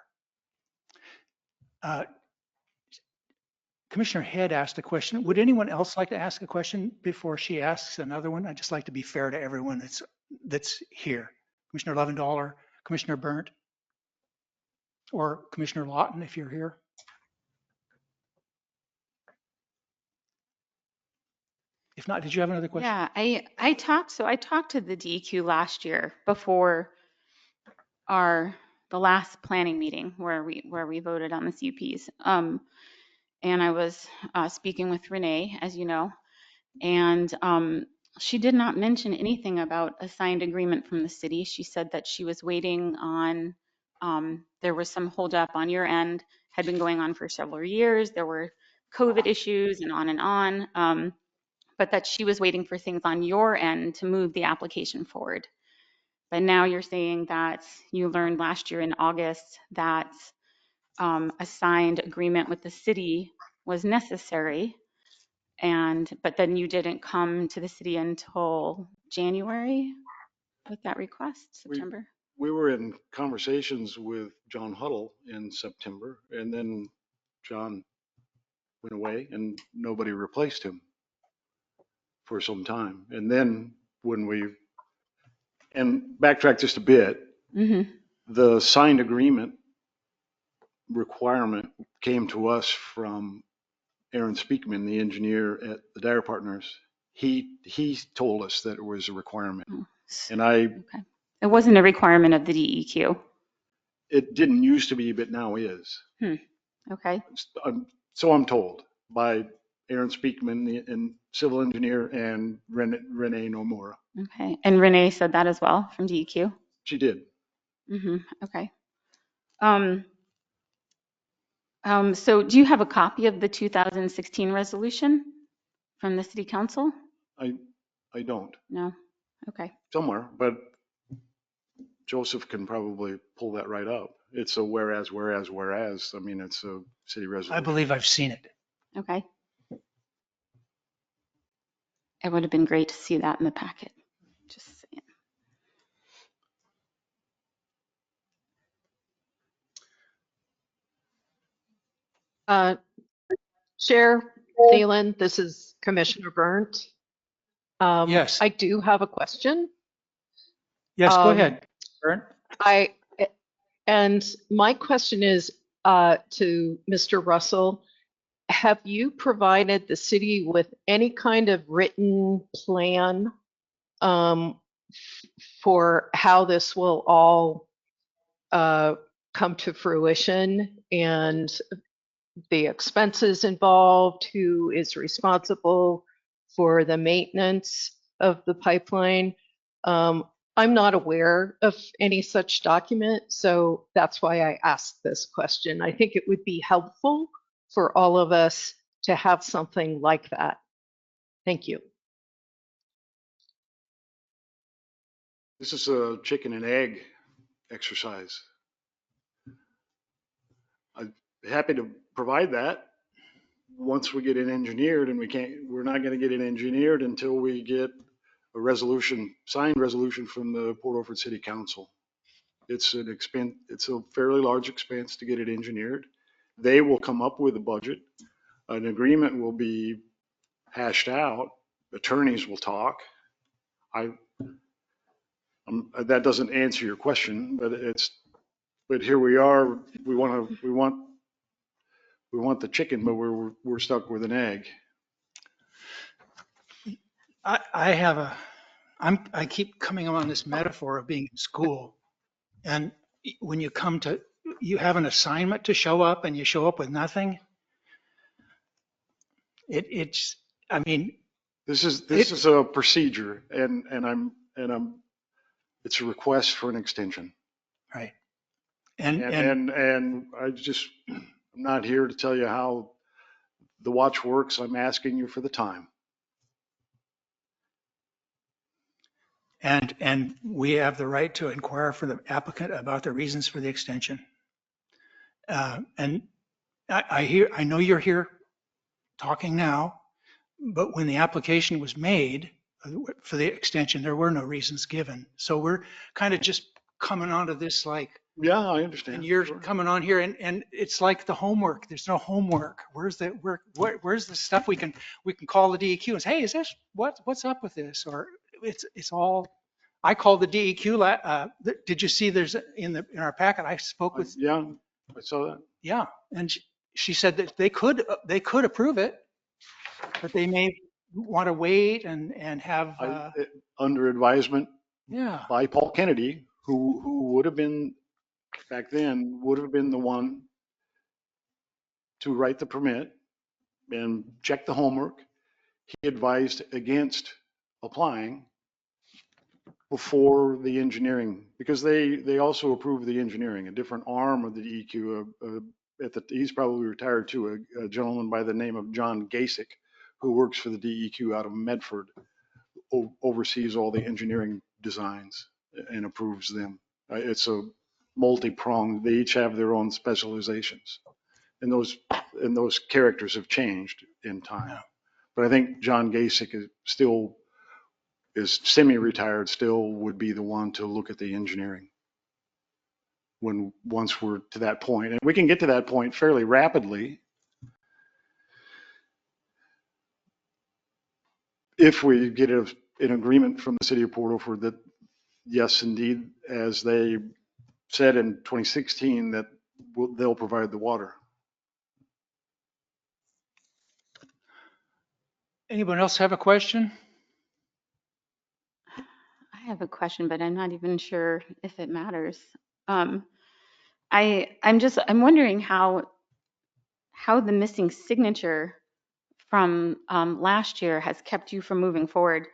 [SPEAKER 2] Commissioner Head asked a question. Would anyone else like to ask a question before she asks another one? I'd just like to be fair to everyone that's here. Commissioner Lovendall or Commissioner Burnt or Commissioner Lawton, if you're here. If not, did you have another question?
[SPEAKER 4] Yeah, I talked to the DEQ last year before the last planning meeting where we voted on the CUPs. And I was speaking with Renee, as you know, and she did not mention anything about a signed agreement from the city. She said that she was waiting on, there was some holdup on your end, had been going on for several years. There were COVID issues and on, but that she was waiting for things on your end to move the application forward. But now you're saying that you learned last year in August that a signed agreement with the city was necessary, but then you didn't come to the city until January with that request, September?
[SPEAKER 16] We were in conversations with John Huddle in September, and then John went away and nobody replaced him for some time. And then and backtrack just a bit, the signed agreement requirement came to us from Aaron Speakman, the engineer at the Dyer Partners. He told us that it was a requirement. And
[SPEAKER 4] It wasn't a requirement of the DEQ.
[SPEAKER 16] It didn't used to be, but now is.
[SPEAKER 4] Okay.
[SPEAKER 16] So I'm told by Aaron Speakman, and civil engineer, and Renee Nomura.
[SPEAKER 4] Okay. And Renee said that as well from DEQ?
[SPEAKER 16] She did.
[SPEAKER 4] Okay. So do you have a copy of the 2016 resolution from the city council?
[SPEAKER 16] I don't.
[SPEAKER 4] No. Okay.
[SPEAKER 16] Somewhere, but Joseph can probably pull that right up. It's a whereas. I mean, it's a city resolution.
[SPEAKER 2] I believe I've seen it.
[SPEAKER 4] Okay. It would have been great to see that in the packet. Just saying.
[SPEAKER 17] Chair Phelan, this is Commissioner Burnt.
[SPEAKER 2] Yes.
[SPEAKER 17] I do have a question.
[SPEAKER 2] Yes, go ahead, Bern.
[SPEAKER 17] And my question is to Mr. Russell. Have you provided the city with any kind of written plan for how this will all come to fruition, and the expenses involved, who is responsible for the maintenance of the pipeline? I'm not aware of any such document, so that's why I asked this question. I think it would be helpful for all of us to have something like that. Thank you.
[SPEAKER 16] This is a chicken and egg exercise. I'm happy to provide that once we get it engineered, and we're not going to get it engineered until we get a signed resolution from the Port Orford City Council. It's a fairly large expense to get it engineered. They will come up with a budget. An agreement will be hashed out. Attorneys will talk. That doesn't answer your question, but here we are. We want the chicken, but we're stuck with an egg.
[SPEAKER 2] I keep coming on this metaphor of being in school, and when you have an assignment to show up and you show up with nothing. This
[SPEAKER 16] is a procedure, and it's a request for an extension.
[SPEAKER 2] Right.
[SPEAKER 16] And I'm not here to tell you how the watch works. I'm asking you for the time.
[SPEAKER 2] And we have the right to inquire for the applicant about the reasons for the extension. And I know you're here talking now, but when the application was made for the extension, there were no reasons given. So we're kind of just coming onto this like,
[SPEAKER 16] yeah, I understand.
[SPEAKER 2] And you're coming on here, and it's like the homework. There's no homework. Where's the stuff we can call the DEQ and say, hey, is this what's up with this? Or it's all. I called the DEQ. Did you see? There's in our packet. I spoke with.
[SPEAKER 16] Yeah, I saw that.
[SPEAKER 2] Yeah, and she said that they could approve it, but they may want to wait and have
[SPEAKER 16] under advisement.
[SPEAKER 2] Yeah.
[SPEAKER 16] By Paul Kennedy, who would have been back then would have been the one to write the permit and check the homework. He advised against applying before the engineering, because they also approved the engineering, a different arm of the DEQ. He's probably retired too, a gentleman by the name of John Gasick, who works for the DEQ out of Medford, oversees all the engineering designs and approves them. It's a multi-pronged, they each have their own specializations. And those characters have changed in time. But I think John Gasick is semi-retired, still would be the one to look at the engineering once we're to that point. And we can get to that point fairly rapidly if we get an agreement from the city of Port Orford that, yes, indeed, as they said in 2016, that they'll provide the water.
[SPEAKER 2] Anyone else have a question?
[SPEAKER 4] I have a question, but I'm not even sure if it matters. I'm wondering how the missing signature from last year has kept you from moving forward.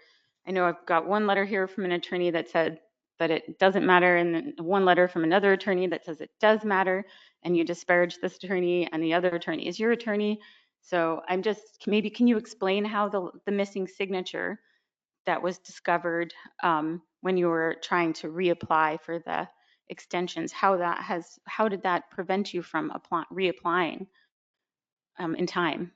[SPEAKER 4] I know I've got one letter here from an attorney that said that it doesn't matter, and then one letter from another attorney that says it does matter, and you disparage this attorney, and the other attorney is your attorney. So maybe can you explain how the missing signature that was discovered when you were trying to reapply for the extensions, how did that prevent you from reapplying in time?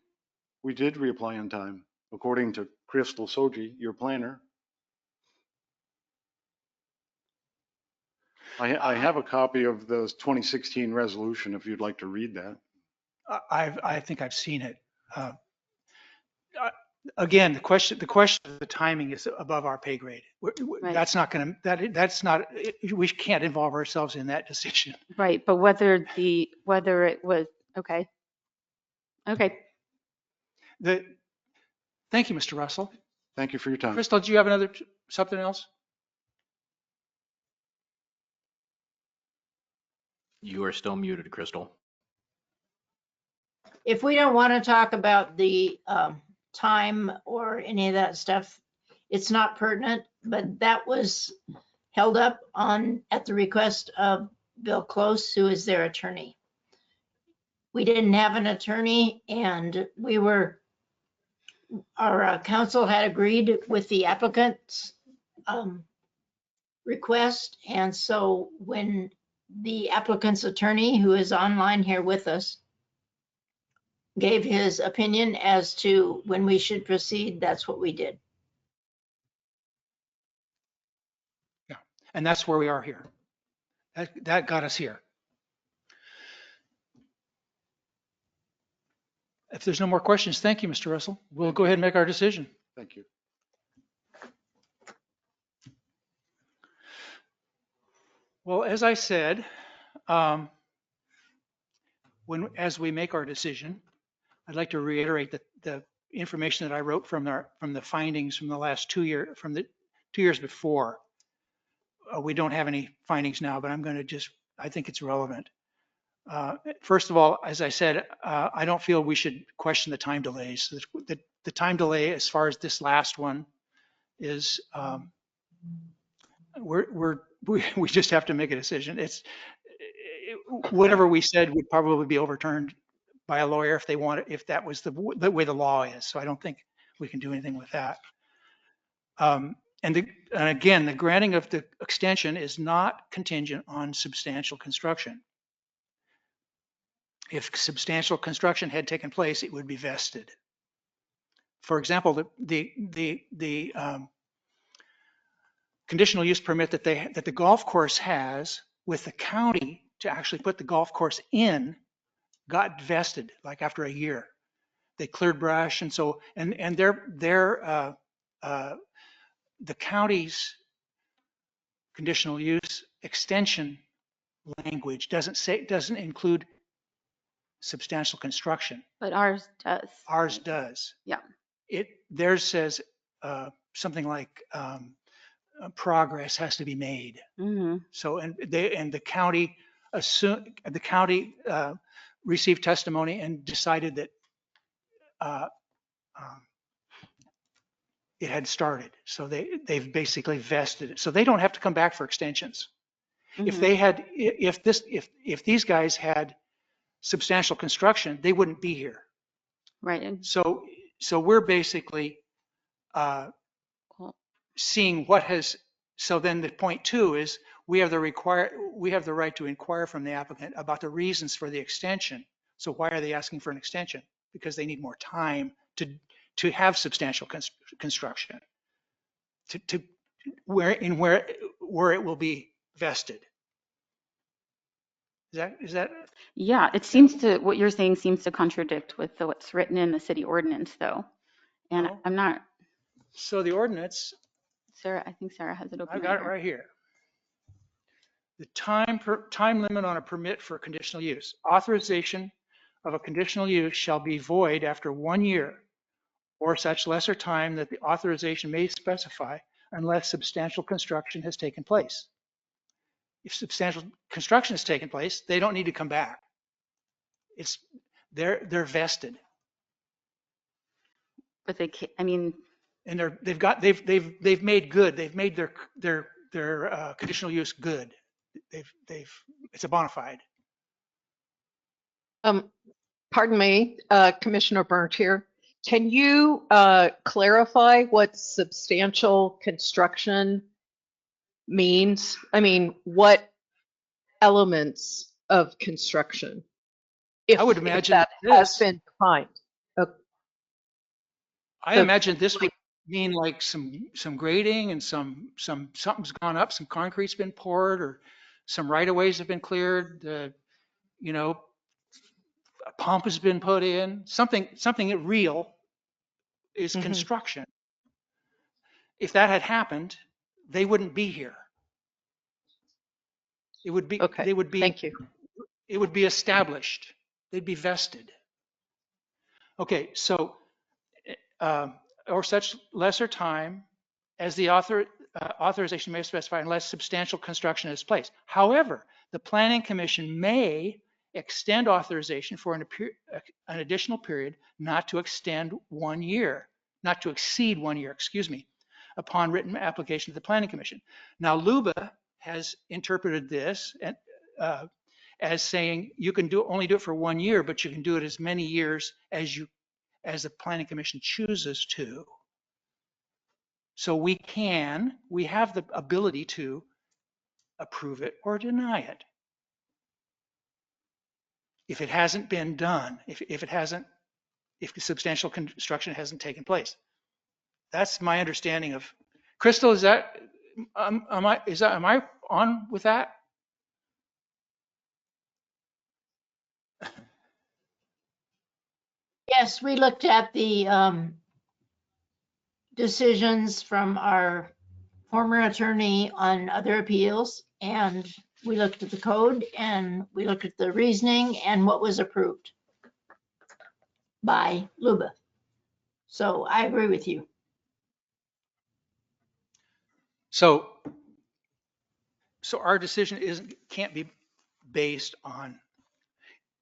[SPEAKER 16] We did reapply in time, according to Crystal Soji, your planner. I have a copy of the 2016 resolution if you'd like to read that.
[SPEAKER 2] I think I've seen it. Again, the question of the timing is above our pay grade.
[SPEAKER 4] Right.
[SPEAKER 2] That's not going to, that's not, we can't involve ourselves in that decision.
[SPEAKER 4] Right, but whether it was, okay.
[SPEAKER 2] Thank you, Mr. Russell.
[SPEAKER 16] Thank you for your time.
[SPEAKER 2] Crystal, do you have something else?
[SPEAKER 3] You are still muted, Crystal.
[SPEAKER 14] If we don't want to talk about the time or any of that stuff, it's not pertinent, but that was held up at the request of Bill Close, who is their attorney. We didn't have an attorney, and our counsel had agreed with the applicant's request. And so when the applicant's attorney, who is online here with us, gave his opinion as to when we should proceed, that's what we did.
[SPEAKER 2] Yeah, and that's where we are here. That got us here. If there's no more questions, thank you, Mr. Russell. We'll go ahead and make our decision.
[SPEAKER 16] Thank you.
[SPEAKER 2] Well, as I said, as we make our decision, I'd like to reiterate that the information that I wrote from the findings from the last 2 years, from the 2 years before. We don't have any findings now, but I think it's relevant. First of all, as I said, I don't feel we should question the time delays. The time delay, as far as this last one, is we just have to make a decision. Whatever we said would probably be overturned by a lawyer if that was the way the law is. So I don't think we can do anything with that. And again, the granting of the extension is not contingent on substantial construction. If substantial construction had taken place, it would be vested. For example, the conditional use permit that the golf course has with the county to actually put the golf course in got vested like after a year. They cleared brush, and so the county's conditional use extension language doesn't include substantial construction.
[SPEAKER 4] But ours does.
[SPEAKER 2] Ours does.
[SPEAKER 4] Yeah.
[SPEAKER 2] Theirs says something like progress has to be made.
[SPEAKER 4] Mm-hmm.
[SPEAKER 2] So and the county the county received testimony and decided that it had started. So they've basically vested it. So they don't have to come back for extensions. If they had, if these guys had substantial construction, they wouldn't be here.
[SPEAKER 4] Right.
[SPEAKER 2] So we're basically seeing what has, so then the point two is we have the right to inquire from the applicant about the reasons for the extension. So why are they asking for an extension? Because they need more time to have substantial construction, to where it will be vested. Is that?
[SPEAKER 4] Yeah, it seems to, what you're saying seems to contradict with what's written in the city ordinance though. And
[SPEAKER 2] No.
[SPEAKER 4] I'm not.
[SPEAKER 2] So the ordinance,
[SPEAKER 4] Sarah, I think Sarah has it open.
[SPEAKER 2] I've got it right here. The time limit on a permit for conditional use. Authorization of a conditional use shall be void after 1 year or such lesser time that the authorization may specify unless substantial construction has taken place. If substantial construction has taken place, they don't need to come back. They're vested.
[SPEAKER 4] But they can't, I mean.
[SPEAKER 2] And they've made good. They've made their conditional use good. It's a bona fide.
[SPEAKER 17] Pardon me, Commissioner Burnt here. Can you clarify what substantial construction means? I mean, what elements of construction?
[SPEAKER 2] I would imagine
[SPEAKER 17] that has been defined.
[SPEAKER 2] I imagine this would mean like some grading and something's gone up, some concrete's been poured, or some right of ways have been cleared. A pump has been put in. Something real is construction. If that had happened, they wouldn't be here. It would be.
[SPEAKER 17] Okay.
[SPEAKER 2] They would be.
[SPEAKER 17] Thank you.
[SPEAKER 2] It would be established. They'd be vested. Okay, so or such lesser time as the authorization may specify unless substantial construction is placed. However, the Planning Commission may extend authorization for an additional period not to exceed 1 year, upon written application to the Planning Commission. Now, LUBA has interpreted this as saying you can only do it for 1 year, but you can do it as many years as the Planning Commission chooses to. So we have the ability to approve it or deny it. If it hasn't been done, if the substantial construction hasn't taken place. That's my understanding of. Crystal, is that, am I on with that?
[SPEAKER 14] Yes, we looked at the decisions from our former attorney on other appeals, and we looked at the code, and we looked at the reasoning and what was approved by LUBA. So I agree with you.
[SPEAKER 2] So our decision can't be based on,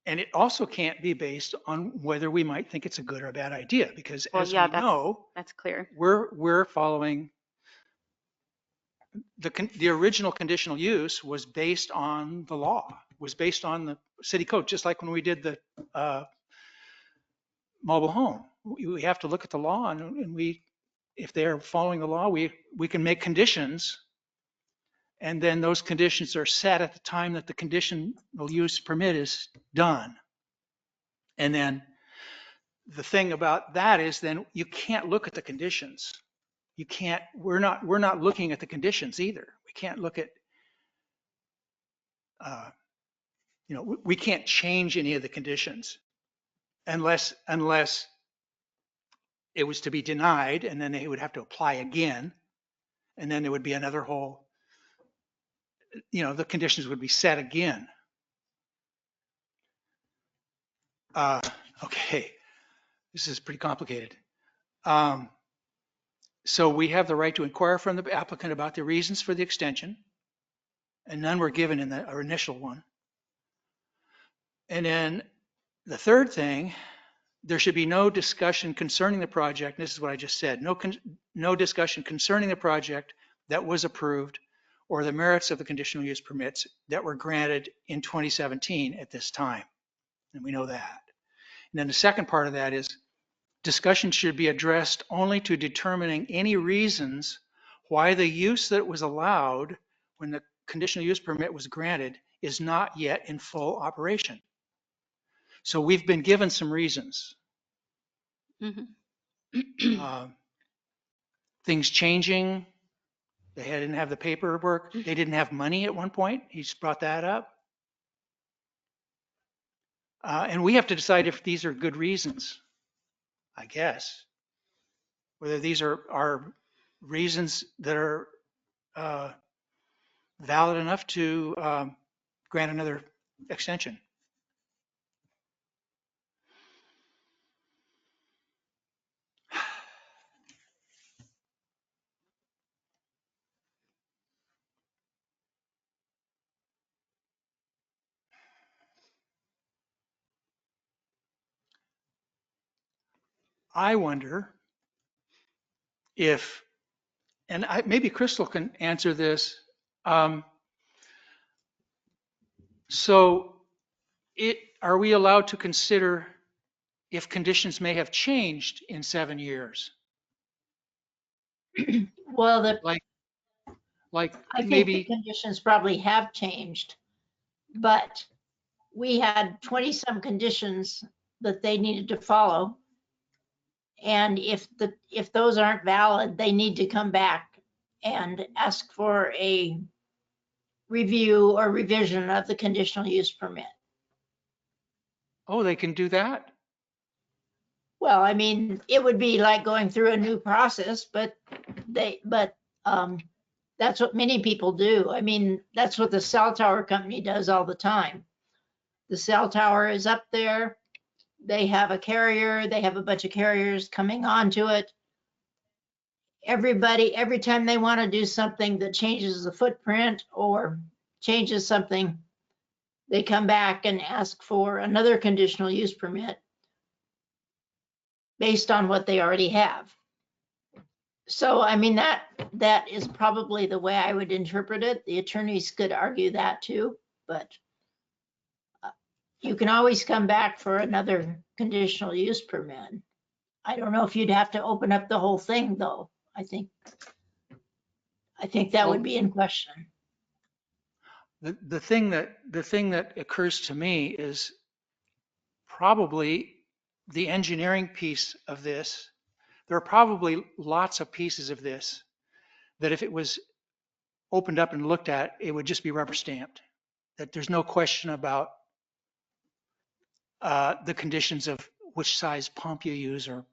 [SPEAKER 2] and it also can't be based on whether we might think it's a good or a bad idea, because as we know,
[SPEAKER 4] that's clear.
[SPEAKER 2] We're following the original conditional use was based on the law, was based on the city code, just like when we did the mobile home. We have to look at the law, and if they're following the law, we can make conditions, and then those conditions are set at the time that the conditional use permit is done. And then the thing about that is then you can't look at the conditions. You can't, we're not looking at the conditions either. We can't look at, we can't change any of the conditions unless it was to be denied, and then they would have to apply again. And then there would be another whole, the conditions would be set again. Okay, this is pretty complicated. So we have the right to inquire from the applicant about the reasons for the extension, and none were given in our initial one. And then the third thing, there should be no discussion concerning the project. This is what I just said. No discussion concerning the project that was approved or the merits of the conditional use permits that were granted in 2017 at this time. And we know that. And then the second part of that is discussion should be addressed only to determining any reasons why the use that was allowed when the conditional use permit was granted is not yet in full operation. So we've been given some reasons. Things changing. They didn't have the paperwork. They didn't have money at one point. He's brought that up. And we have to decide if these are good reasons, I guess. Whether these are reasons that are valid enough to grant another extension. I wonder if, and maybe Crystal can answer this. So are we allowed to consider if conditions may have changed in 7 years?
[SPEAKER 14] Well,
[SPEAKER 2] Like
[SPEAKER 14] I think
[SPEAKER 2] maybe
[SPEAKER 14] the conditions probably have changed, but we had 20 some conditions that they needed to follow. And if those aren't valid, they need to come back and ask for a review or revision of the conditional use permit.
[SPEAKER 2] Oh, they can do that?
[SPEAKER 14] Well, I mean, it would be like going through a new process, but that's what many people do. I mean, that's what the cell tower company does all the time. The cell tower is up there. They have a carrier. They have a bunch of carriers coming onto it. Everybody, every time they want to do something that changes the footprint or changes something, they come back and ask for another conditional use permit based on what they already have. So, I mean, that is probably the way I would interpret it. The attorneys could argue that too, but you can always come back for another conditional use permit. I don't know if you'd have to open up the whole thing though. I think that would be in question.
[SPEAKER 2] The thing that occurs to me is probably the engineering piece of this. There are probably lots of pieces of this that if it was opened up and looked at, it would just be rubber stamped. That there's no question about the conditions of which size pump you use, or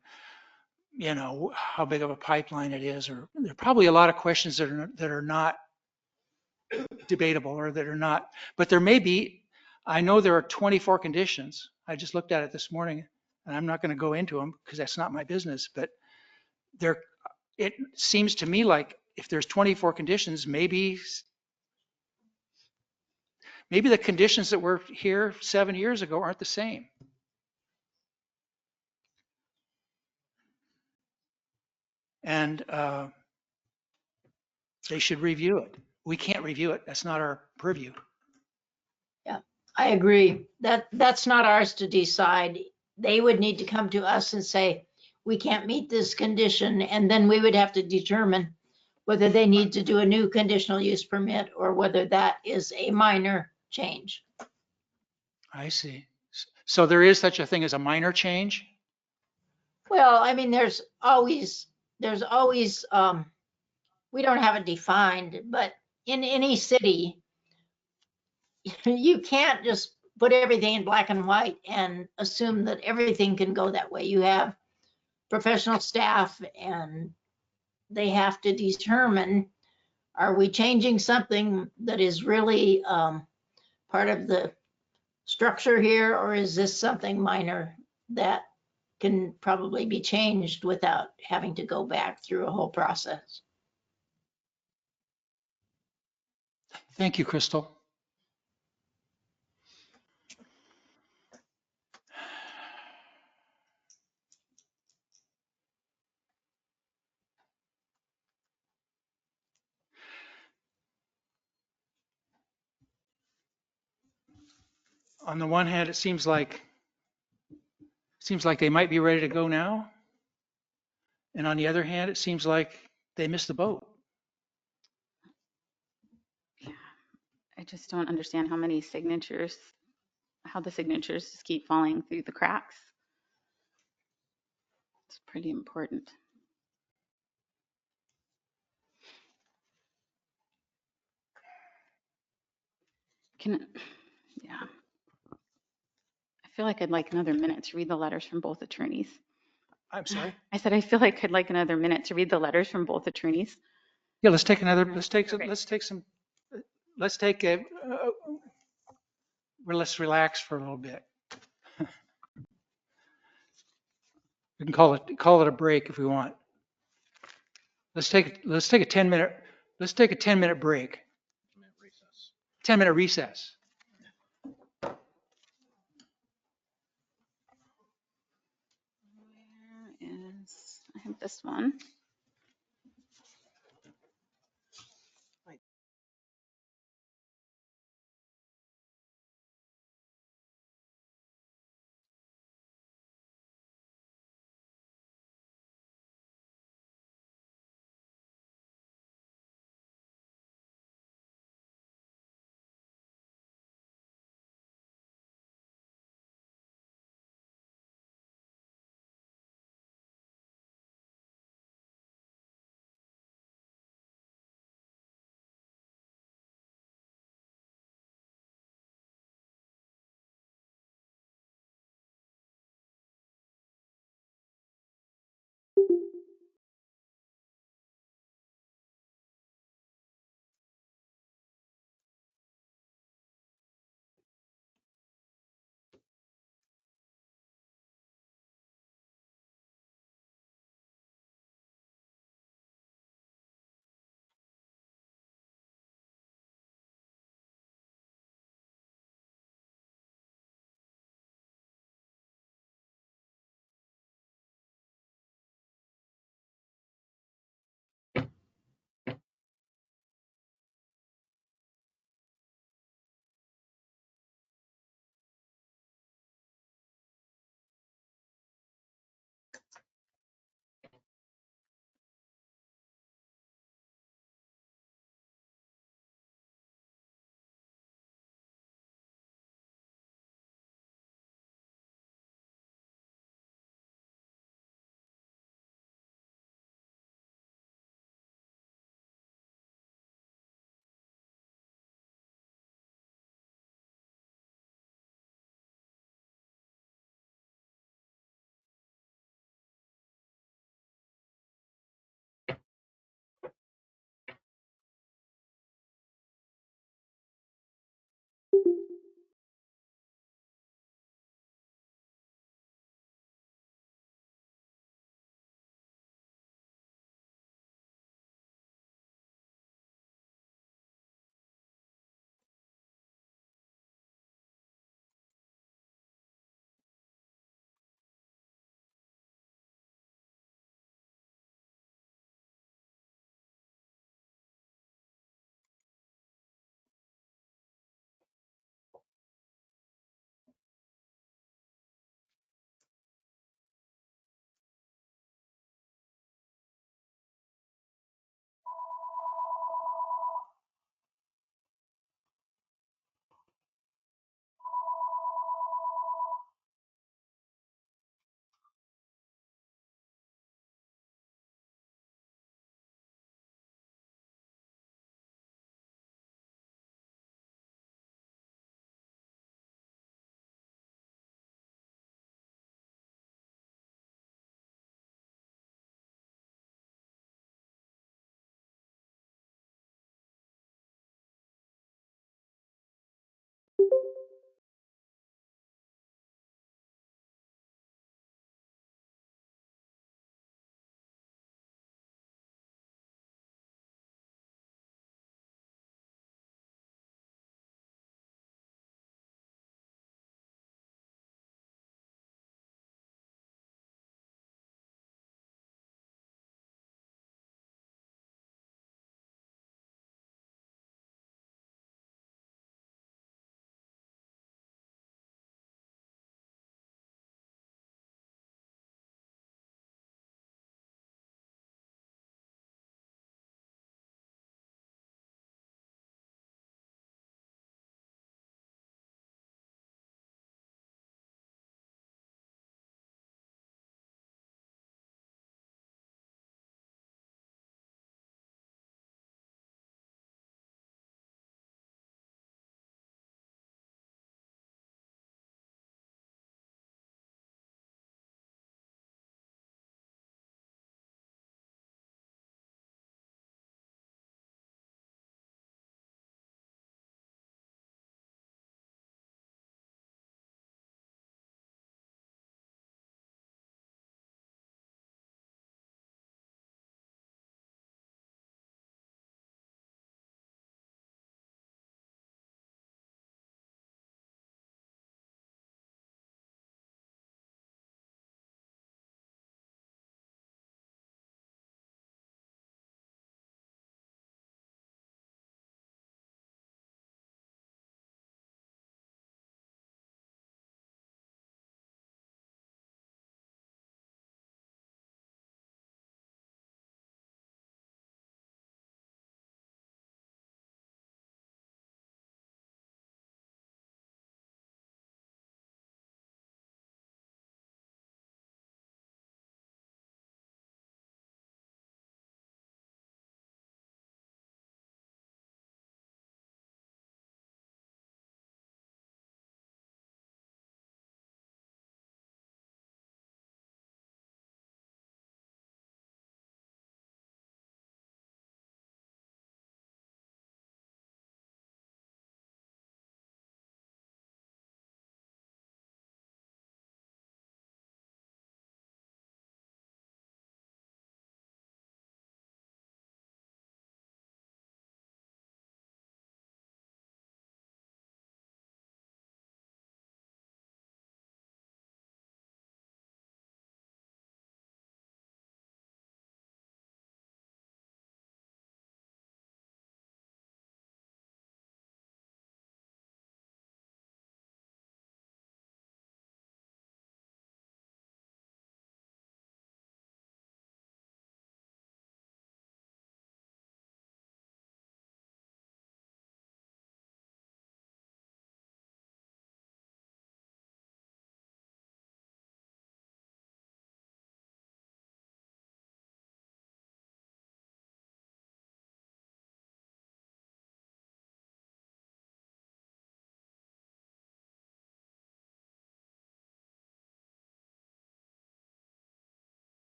[SPEAKER 2] how big of a pipeline it is, or there are probably a lot of questions that are not debatable, or that are not, but there may be. I know there are 24 conditions. I just looked at it this morning, and I'm not going to go into them because that's not my business, but it seems to me like if there's 24 conditions, maybe the conditions that were here 7 years ago aren't the same. And they should review it. We can't review it. That's not our purview.
[SPEAKER 14] Yeah, I agree. That's not ours to decide. They would need to come to us and say, we can't meet this condition, and then we would have to determine whether they need to do a new conditional use permit or whether that is a minor change.
[SPEAKER 2] I see. So there is such a thing as a minor change?
[SPEAKER 14] Well, I mean, there's always, we don't have it defined, but in any city, you can't just put everything in black and white and assume that everything can go that way. You have professional staff and they have to determine, are we changing something that is really part of the structure here, or is this something minor that can probably be changed without having to go back through a whole process?
[SPEAKER 2] Thank you, Crystal. on the one hand, it seems like they might be ready to go now. And on the other hand, it seems like they missed the boat.
[SPEAKER 4] I just don't understand how the signatures just keep falling through the cracks. It's pretty important. Yeah. I feel like I'd like another minute to read the letters from both attorneys.
[SPEAKER 2] I'm sorry.
[SPEAKER 4] I said I feel like I'd like another minute to read the letters from both attorneys.
[SPEAKER 2] Yeah, let's take a, let's relax for a little bit. We can call it a break if we want. Let's take a 10-minute break. 10-minute recess.
[SPEAKER 4] I have this one.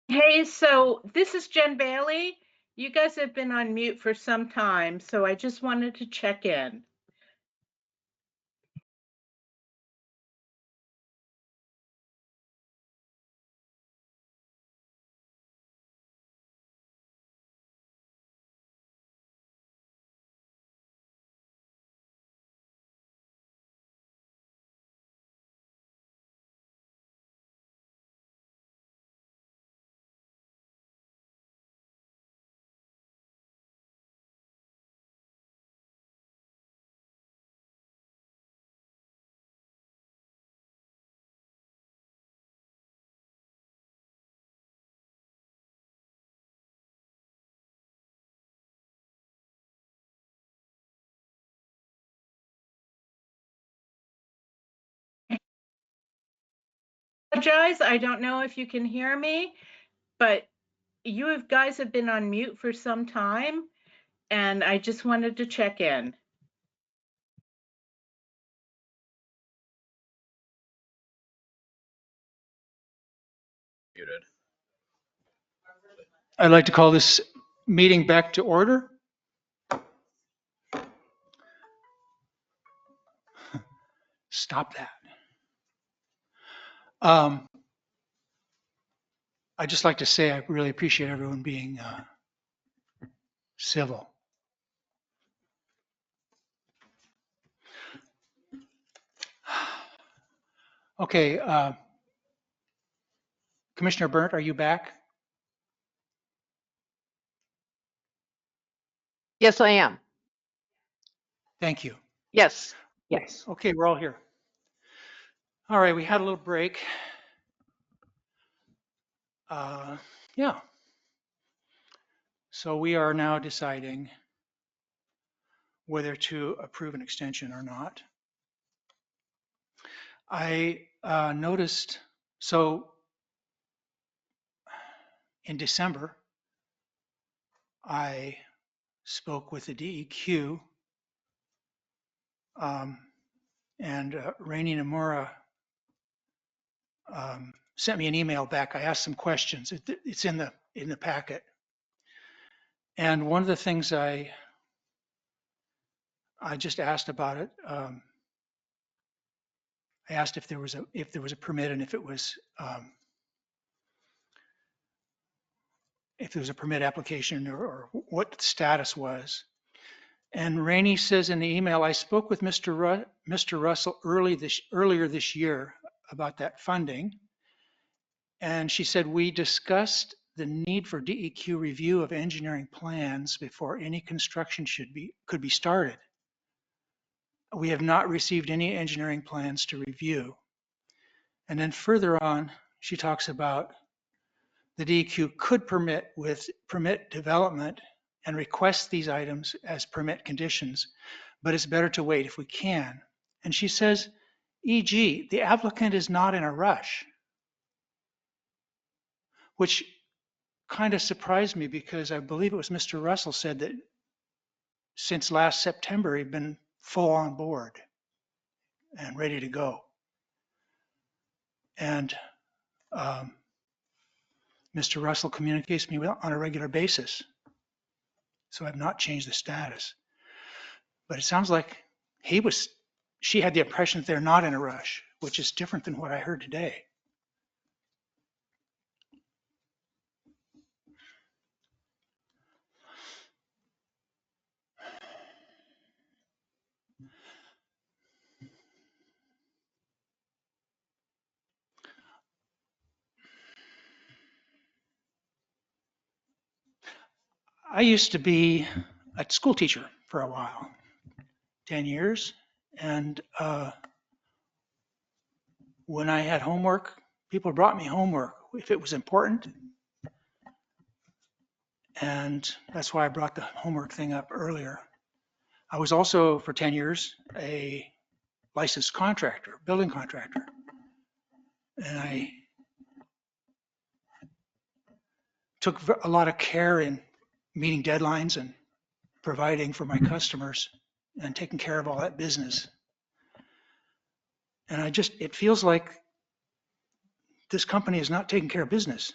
[SPEAKER 18] Hey, so this is Jen Bailey. You guys have been on mute for some time, so I just wanted to check in. Apologize, I don't know if you can hear me, but guys have been on mute for some time, and I just wanted to check in.
[SPEAKER 3] Muted.
[SPEAKER 2] I'd like to call this meeting back to order. Stop that. I'd just like to say I really appreciate everyone being civil. Okay, Commissioner Burnt, are you back?
[SPEAKER 17] Yes, I am.
[SPEAKER 2] Thank you.
[SPEAKER 17] Yes. Yes.
[SPEAKER 2] Okay, we're all here. All right, we had a little break. Yeah. So we are now deciding whether to approve an extension or not. I noticed, so in December, I spoke with the DEQ, and Rainey Nomura sent me an email back. I asked some questions. It's in the packet. And one of the things I just asked about it, I asked if there was a permit and if it was if there was a permit application or what the status was. And Rainey says in the email, I spoke with Mr. Russell earlier this year about that funding. And she said, we discussed the need for DEQ review of engineering plans before any construction could be started. We have not received any engineering plans to review. And then further on, she talks about the DEQ could permit development and request these items as permit conditions, but it's better to wait if we can. And she says, e.g., the applicant is not in a rush, which kind of surprised me because I believe it was Mr. Russell said that since last September, he'd been full on board and ready to go. And Mr. Russell communicates with me on a regular basis. So I've not changed the status. But it sounds like she had the impression that they're not in a rush, which is different than what I heard today. I used to be a school teacher for a while, 10 years. And when I had homework, people brought me homework if it was important. And that's why I brought the homework thing up earlier. I was also, for 10 years, a licensed contractor, building contractor. And I took a lot of care in meeting deadlines and providing for my customers and taking care of all that business. And it feels like this company is not taking care of business.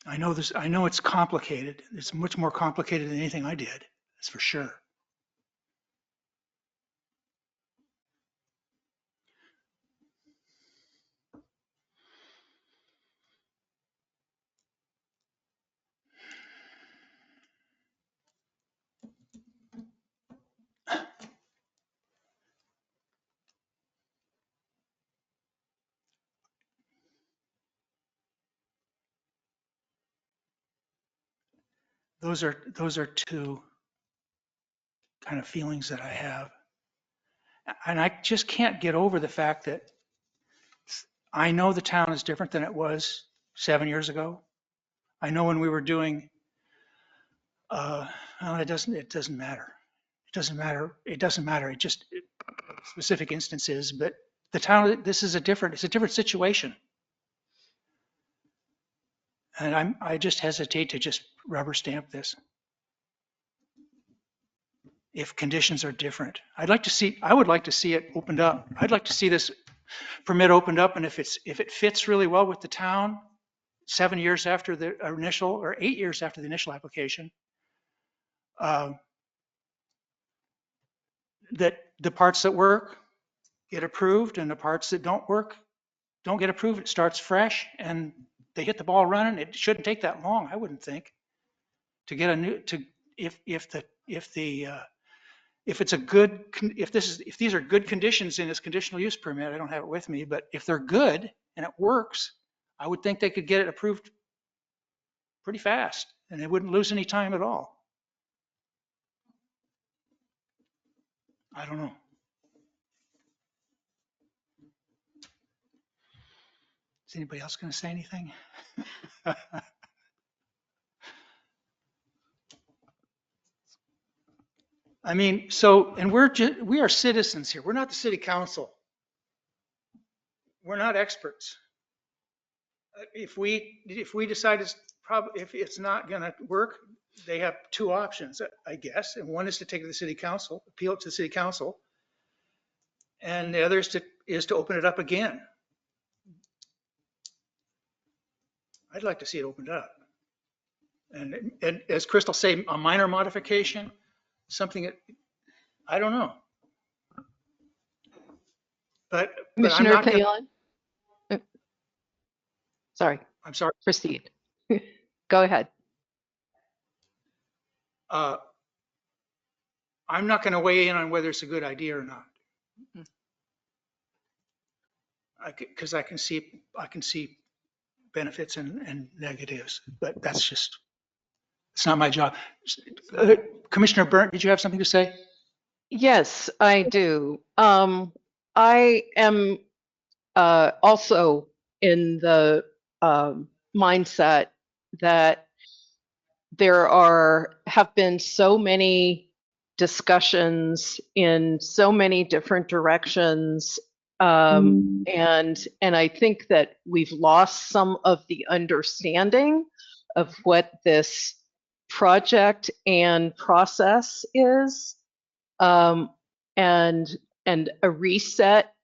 [SPEAKER 2] I know it's complicated. It's much more complicated than anything I did. That's for sure. Those are two kind of feelings that I have. And I just can't get over the fact that I know the town is different than it was 7 years ago. I know when we were doing, well, it doesn't matter. It doesn't matter. It doesn't matter. It just specific instances, but the town, it's a different situation. And I just hesitate to just rubber stamp this. If conditions are different, I would like to see it opened up. I'd like to see this permit opened up, and if it fits really well with the town, 7 years after the initial, or 8 years after the initial application, that the parts that work get approved and the parts that don't work don't get approved. It starts fresh and they hit the ball running. It shouldn't take that long, I wouldn't think, to get a new, if these are good conditions in this conditional use permit. I don't have it with me, but if they're good and it works, I would think they could get it approved pretty fast and they wouldn't lose any time at all. I don't know. Is anybody else going to say anything? I mean, and we are citizens here. We're not the city council. We're not experts. If we decide if it's not going to work, they have two options, I guess. And one is to take it to the city council, appeal it to the city council. And the other is to open it up again. I'd like to see it opened up. And as Crystal said, a minor modification, something that, I don't know. But
[SPEAKER 17] Commissioner
[SPEAKER 2] I'm not
[SPEAKER 17] Phelan? Sorry.
[SPEAKER 2] I'm sorry.
[SPEAKER 17] Proceed. Go ahead.
[SPEAKER 2] I'm not going to weigh in on whether it's a good idea or not. Because I can see benefits and negatives, but it's not my job. Commissioner Burnt, did you have something to say?
[SPEAKER 17] Yes, I do. I am also in the mindset that there have been so many discussions in so many different directions, and I think that we've lost some of the understanding of what this project and process is, and a reset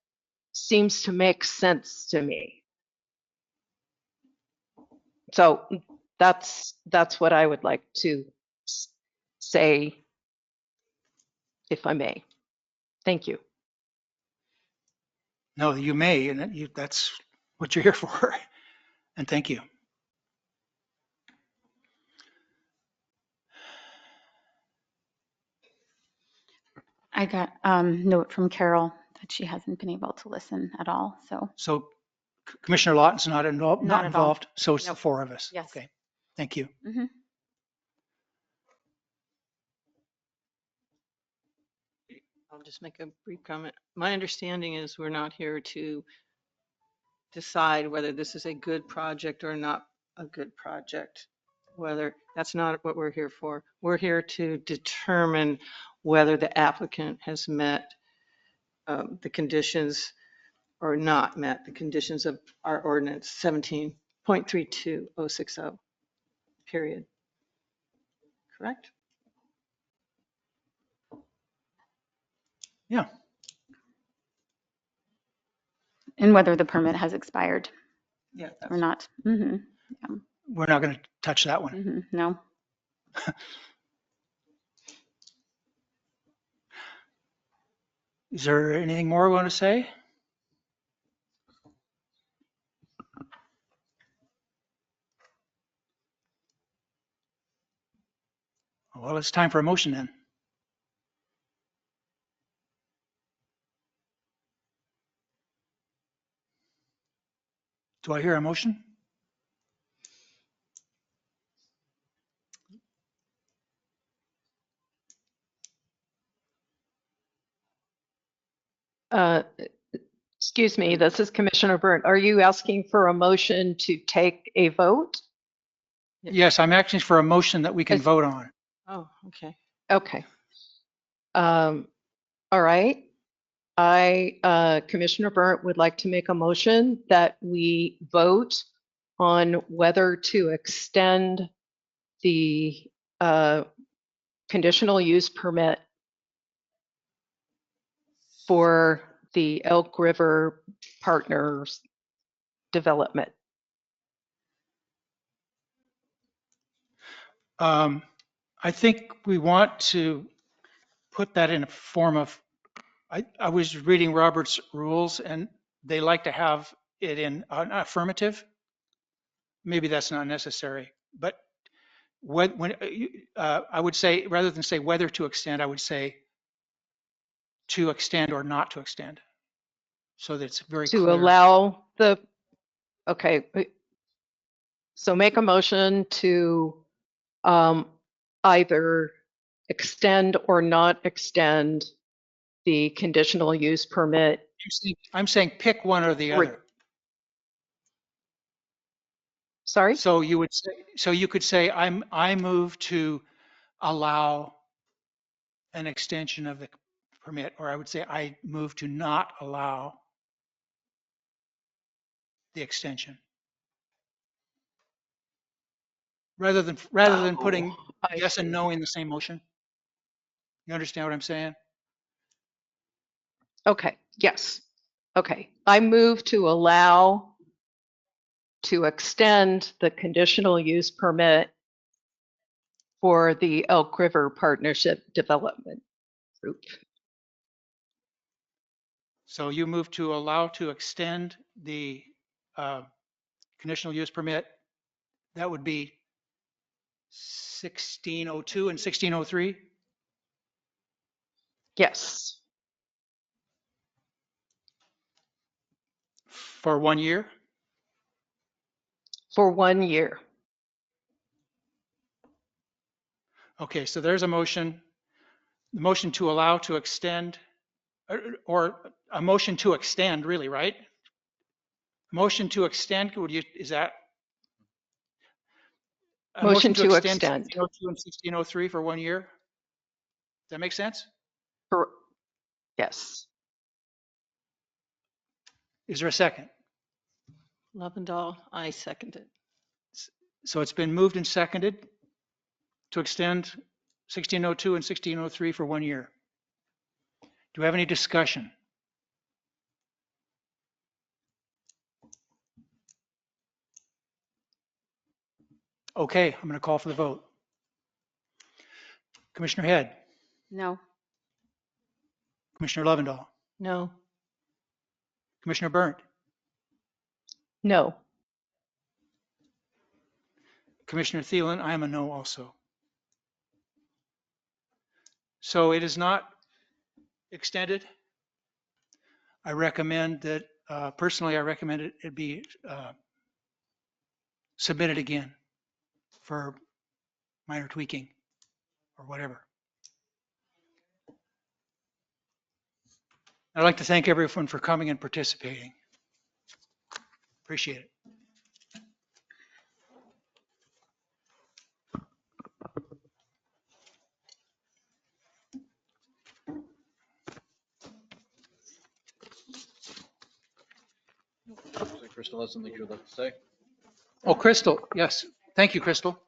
[SPEAKER 17] seems to make sense to me. So that's what I would like to say, if I may. Thank you.
[SPEAKER 2] No, you may, and that's what you're here for. And thank you.
[SPEAKER 4] I got a note from Carol that she hasn't been able to listen at all.
[SPEAKER 2] So Commissioner Lawton's not involved.
[SPEAKER 4] Not at all.
[SPEAKER 2] So it's
[SPEAKER 4] Nope.
[SPEAKER 2] the four of us.
[SPEAKER 4] Yes.
[SPEAKER 2] Okay. Thank you.
[SPEAKER 4] Mm-hmm.
[SPEAKER 6] I'll just make a brief comment. My understanding is we're not here to decide whether this is a good project or not a good project. That's not what we're here for. We're here to determine whether the applicant has met the conditions or not met the conditions of our ordinance 17.32060, period. Correct?
[SPEAKER 2] Yeah.
[SPEAKER 4] And whether the permit has expired
[SPEAKER 6] Yeah.
[SPEAKER 4] or not. Mm-hmm.
[SPEAKER 2] we're not going to touch that one.
[SPEAKER 4] No.
[SPEAKER 2] Is there anything more we want to say? Well, it's time for a motion then. Do I hear a motion?
[SPEAKER 17] Excuse me, this is Commissioner Burnt. Are you asking for a motion to take a vote?
[SPEAKER 2] Yes, I'm asking for a motion that we can vote on.
[SPEAKER 6] Oh, okay.
[SPEAKER 17] Okay. All right. Commissioner Burnt would like to make a motion that we vote on whether to extend the conditional use permit for the Elk River Partners development.
[SPEAKER 2] I think we want to put that in a form of, I was reading Robert's rules and they like to have it in an affirmative. Maybe that's not necessary, but I would say, rather than say whether to extend, I would say to extend or not to extend. So that it's very
[SPEAKER 17] To
[SPEAKER 2] clear.
[SPEAKER 17] allow the, okay. So make a motion to either extend or not extend the conditional use permit.
[SPEAKER 2] I'm saying pick one or the other.
[SPEAKER 17] Sorry?
[SPEAKER 2] So you would say, so you could say, I move to allow an extension of the permit, or I would say I move to not allow the extension. Rather than putting yes and no in the same motion. You understand what I'm saying?
[SPEAKER 17] Okay, yes. Okay, I move to allow to extend the conditional use permit for the Elk River Partnership Development Group.
[SPEAKER 2] So you move to allow to extend the conditional use permit. That would be 1602 and 1603.
[SPEAKER 17] Yes.
[SPEAKER 2] For 1 year?
[SPEAKER 17] For 1 year.
[SPEAKER 2] Okay, so there's a motion. The motion to allow to extend, or a motion to extend, really, right? Motion to extend, is that? A
[SPEAKER 17] Motion to
[SPEAKER 2] extend
[SPEAKER 17] extend.
[SPEAKER 2] 1602 and 1603 for 1 year? Does that make sense?
[SPEAKER 17] Yes.
[SPEAKER 2] Is there a second?
[SPEAKER 6] Lovendall, I second it.
[SPEAKER 2] So it's been moved and seconded to extend 1602 and 1603 for 1 year. Do we have any discussion? Okay, I'm going to call for the vote. Commissioner Head,
[SPEAKER 4] No.
[SPEAKER 2] Commissioner Lovendall,
[SPEAKER 6] No.
[SPEAKER 2] Commissioner Burnt,
[SPEAKER 17] No.
[SPEAKER 2] Commissioner Thielen, I am a no also. So it is not extended. I recommend that, personally, I recommend it be submitted again for minor tweaking or whatever. I'd like to thank everyone for coming and participating. Appreciate it.
[SPEAKER 3] Crystal has something you'd like to say?
[SPEAKER 2] Oh, Crystal, yes. Thank you, Crystal.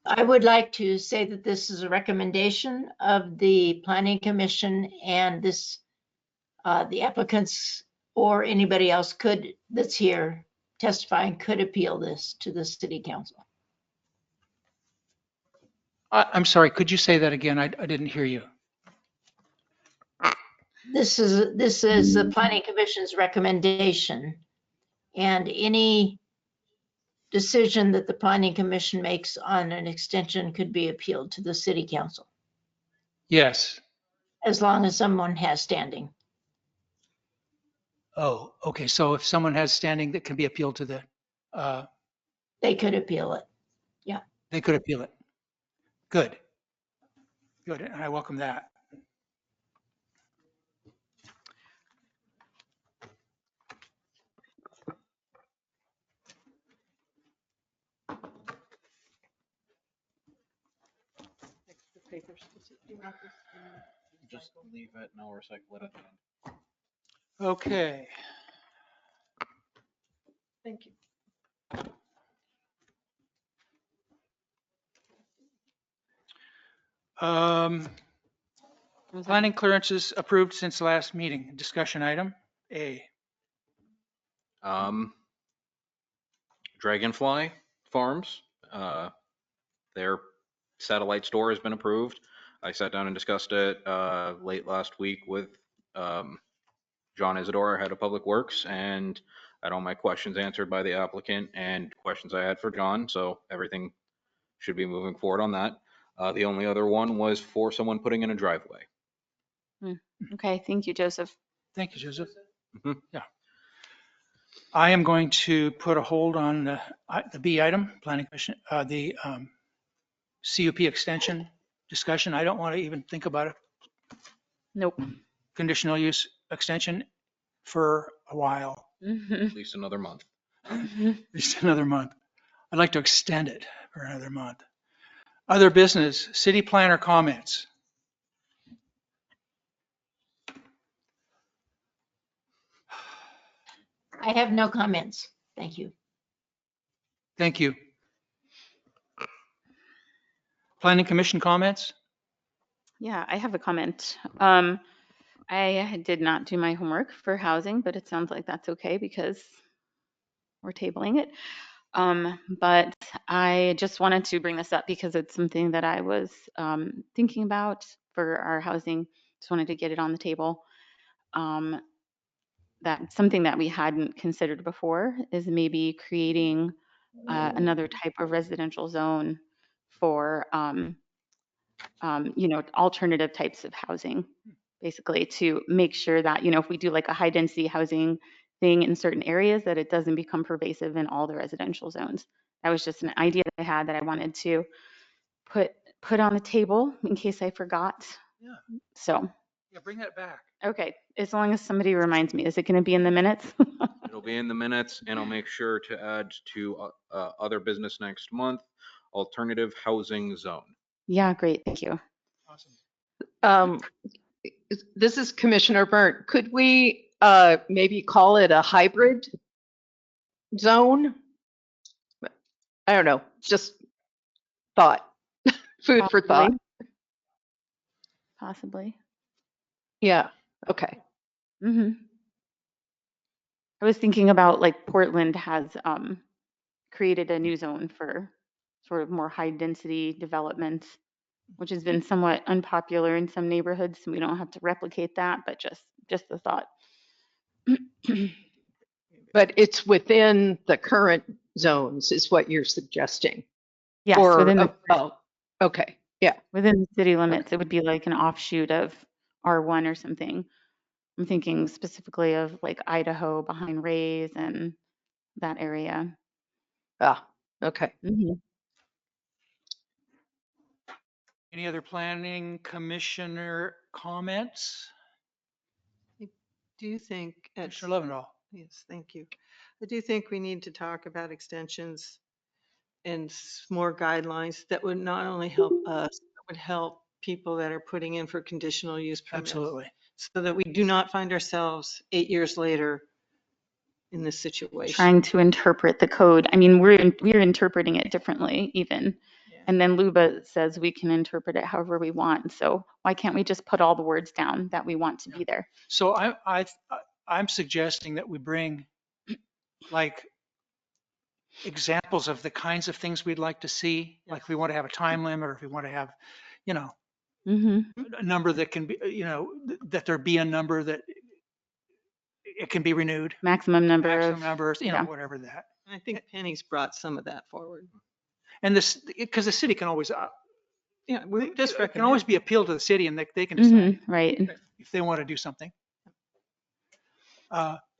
[SPEAKER 14] I would like to say that this is a recommendation of the Planning Commission and this, the applicants or anybody else that's here testifying could appeal this to the city council.
[SPEAKER 2] I'm sorry, could you say that again? I didn't hear you.
[SPEAKER 14] This is the planning commission's recommendation, and any decision that the planning commission makes on an extension could be appealed to the city council,
[SPEAKER 2] Yes.
[SPEAKER 14] as long as someone has standing.
[SPEAKER 2] Oh, okay. So if someone has standing that can be appealed to the,
[SPEAKER 14] They could appeal it. Yeah.
[SPEAKER 2] they could appeal it. Good. Good. And I welcome that.
[SPEAKER 3] Just leave it and I'll recycle it at the end.
[SPEAKER 2] Okay.
[SPEAKER 6] Thank you.
[SPEAKER 2] Planning clearances approved since last meeting. Discussion item A.
[SPEAKER 3] Dragonfly Farms, their satellite store has been approved. I sat down and discussed it late last week with John Isidore, head of Public Works, and I had all my questions answered by the applicant and questions I had for John, so everything should be moving forward on that. The only other one was for someone putting in a driveway.
[SPEAKER 4] Okay, thank you, Joseph.
[SPEAKER 2] Thank you, Joseph.
[SPEAKER 3] Mhm.
[SPEAKER 2] Yeah. I am going to put a hold on the B item, Planning Commission, the CUP extension discussion. I don't want to even think about it.
[SPEAKER 4] Nope.
[SPEAKER 2] Conditional use extension for a while,
[SPEAKER 3] At least another month.
[SPEAKER 2] at least another month. I'd like to extend it for another month. Other business, city planner comments.
[SPEAKER 14] I have no comments. Thank you.
[SPEAKER 2] Thank you. Planning Commission comments?
[SPEAKER 4] Yeah, I have a comment. I did not do my homework for housing, but it sounds like that's okay because we're tabling it. But I just wanted to bring this up because it's something that I was thinking about for our housing. Just wanted to get it on the table. That's something that we hadn't considered before is maybe creating another type of residential zone for alternative types of housing, basically to make sure that, if we do like a high density housing thing in certain areas, that it doesn't become pervasive in all the residential zones. That was just an idea that I had that I wanted to put on the table in case I forgot.
[SPEAKER 2] Yeah.
[SPEAKER 4] So,
[SPEAKER 2] Yeah, bring that back.
[SPEAKER 4] okay, as long as somebody reminds me. Is it going to be in the minutes?
[SPEAKER 3] It'll be in the minutes, and I'll make sure to add to other business next month, alternative housing zone.
[SPEAKER 4] Yeah, great. Thank you.
[SPEAKER 2] Awesome.
[SPEAKER 17] This is Commissioner Burnt. Could we maybe call it a hybrid zone? I don't know, just thought, food for thought.
[SPEAKER 4] Possibly.
[SPEAKER 17] Yeah, okay.
[SPEAKER 4] I was thinking about like Portland has created a new zone for sort of more high density developments, which has been somewhat unpopular in some neighborhoods. We don't have to replicate that, but just the thought.
[SPEAKER 17] But it's within the current zones is what you're suggesting?
[SPEAKER 4] Yes,
[SPEAKER 17] Or,
[SPEAKER 4] within the,
[SPEAKER 17] okay, yeah.
[SPEAKER 4] within the city limits, it would be like an offshoot of R1 or something. I'm thinking specifically of like Idaho behind Rays and that area.
[SPEAKER 17] Ah, okay.
[SPEAKER 2] Any other planning commissioner comments?
[SPEAKER 6] Do you think,
[SPEAKER 2] Commissioner Lovendall.
[SPEAKER 6] yes, thank you. I do think we need to talk about extensions and more guidelines that would not only help us, but would help people that are putting in for conditional use permits.
[SPEAKER 2] Absolutely.
[SPEAKER 6] So that we do not find ourselves 8 years later in this situation.
[SPEAKER 4] Trying to interpret the code. I mean, we're interpreting it differently even. And then Luba says we can interpret it however we want. So why can't we just put all the words down that we want to be there?
[SPEAKER 2] So I'm suggesting that we bring like examples of the kinds of things we'd like to see, like if we want to have a time limit, or if we want to have, you know, a number that can be, you know, that there be a number that it can be renewed,
[SPEAKER 4] Maximum number
[SPEAKER 2] maximum
[SPEAKER 4] of,
[SPEAKER 2] numbers, you know,
[SPEAKER 4] yeah.
[SPEAKER 2] whatever that.
[SPEAKER 6] And I think Penny's brought some of that forward.
[SPEAKER 2] And this, because the city can always,
[SPEAKER 6] Yeah, we just
[SPEAKER 2] it can always
[SPEAKER 6] recommend.
[SPEAKER 2] be appealed to the city, and they can decide
[SPEAKER 4] Right.
[SPEAKER 2] if they want to do something.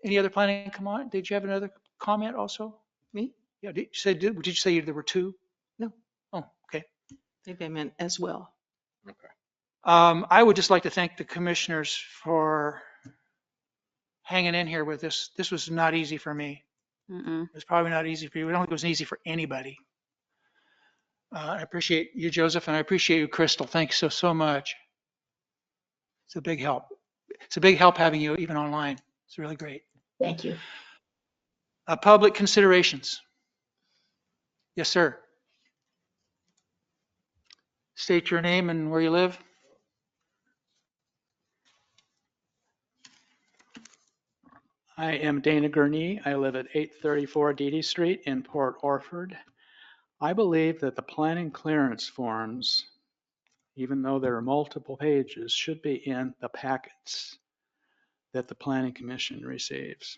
[SPEAKER 2] Any other planning comment? Did you have another comment also?
[SPEAKER 6] Me?
[SPEAKER 2] Yeah, did you say there were two?
[SPEAKER 6] No.
[SPEAKER 2] Oh, okay.
[SPEAKER 6] Maybe I meant as well.
[SPEAKER 2] I would just like to thank the commissioners for hanging in here with this. This was not easy for me. It was probably not easy for you. I don't think it was easy for anybody. I appreciate you, Joseph, and I appreciate you, Crystal. Thanks so much. It's a big help. It's a big help having you even online. It's really great.
[SPEAKER 14] Thank you.
[SPEAKER 2] Public considerations. Yes, sir. State your name and where you live.
[SPEAKER 10] I am Dana Gurney. I live at 834 Deedy Street in Port Orford. I believe that the planning clearance forms, even though there are multiple pages, should be in the packets that the Planning Commission receives.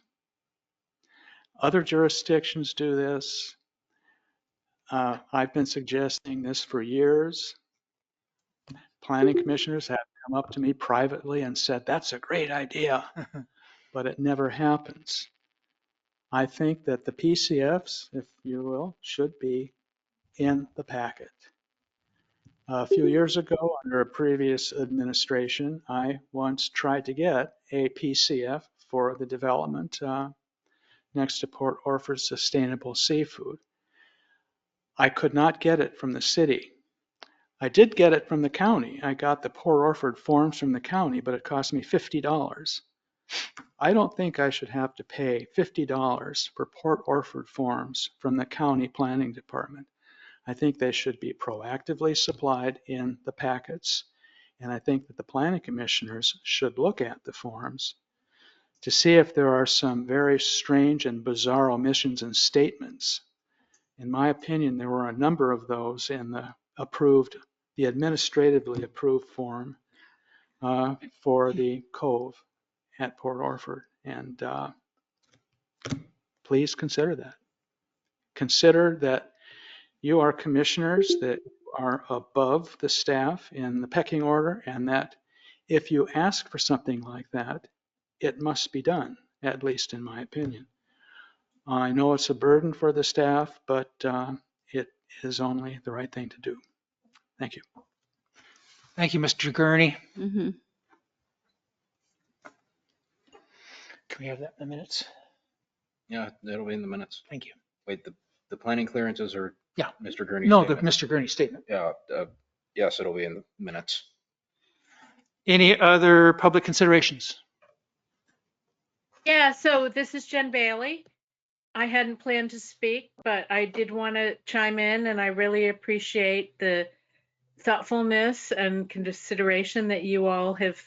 [SPEAKER 10] Other jurisdictions do this. I've been suggesting this for years. Planning commissioners have come up to me privately and said, that's a great idea, but it never happens. I think that the PCFs, if you will, should be in the packet. A few years ago, under a previous administration, I once tried to get a PCF for the development next to Port Orford Sustainable Seafood. I could not get it from the city. I did get it from the county. I got the Port Orford forms from the county, but it cost me $50. I don't think I should have to pay $50 for Port Orford forms from the county planning department. I think they should be proactively supplied in the packets, and I think that the planning commissioners should look at the forms to see if there are some very strange and bizarre omissions and statements. In my opinion, there were a number of those in the administratively approved form for the Cove at Port Orford. And please consider that. Consider that you are commissioners, that are above the staff in the pecking order, and that if you ask for something like that, it must be done, at least in my opinion. I know it's a burden for the staff, but it is only the right thing to do. Thank you.
[SPEAKER 2] Thank you, Mr. Gurney.
[SPEAKER 4] Mm-hmm.
[SPEAKER 2] Can we have that in the minutes?
[SPEAKER 3] Yeah, that'll be in the minutes.
[SPEAKER 2] Thank you.
[SPEAKER 3] Wait, the planning clearances are
[SPEAKER 2] Yeah.
[SPEAKER 3] Mr. Gurney's
[SPEAKER 2] No,
[SPEAKER 3] statement?
[SPEAKER 2] the Mr. Gurney statement.
[SPEAKER 3] Yeah, yes, it'll be in the minutes.
[SPEAKER 2] Any other public considerations?
[SPEAKER 18] Yeah, so this is Jen Bailey. I hadn't planned to speak, but I did want to chime in, and I really appreciate the thoughtfulness and consideration that you all have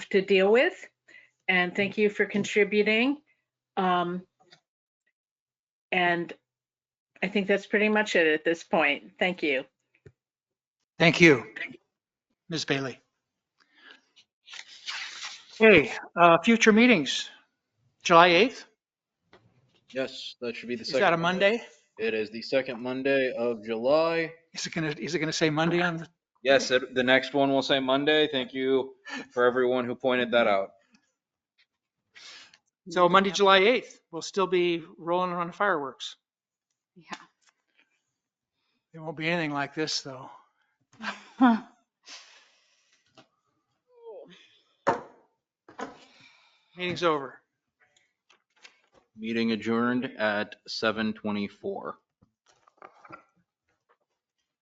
[SPEAKER 18] to deal with. And thank you for contributing. And I think that's pretty much it at this point. Thank you.
[SPEAKER 2] Thank you, Ms. Bailey. Okay, future meetings, July 8th?
[SPEAKER 3] Yes, that should be the
[SPEAKER 2] Is
[SPEAKER 3] second.
[SPEAKER 2] that a Monday?
[SPEAKER 3] It is the second Monday of July.
[SPEAKER 2] Is it gonna say Monday on the?
[SPEAKER 3] Yes, the next one will say Monday. Thank you for everyone who pointed that out.
[SPEAKER 2] So Monday, July 8th, we'll still be rolling on fireworks.
[SPEAKER 4] Yeah.
[SPEAKER 2] It won't be anything like this, though. Meeting's over.
[SPEAKER 3] Meeting adjourned at 7:24.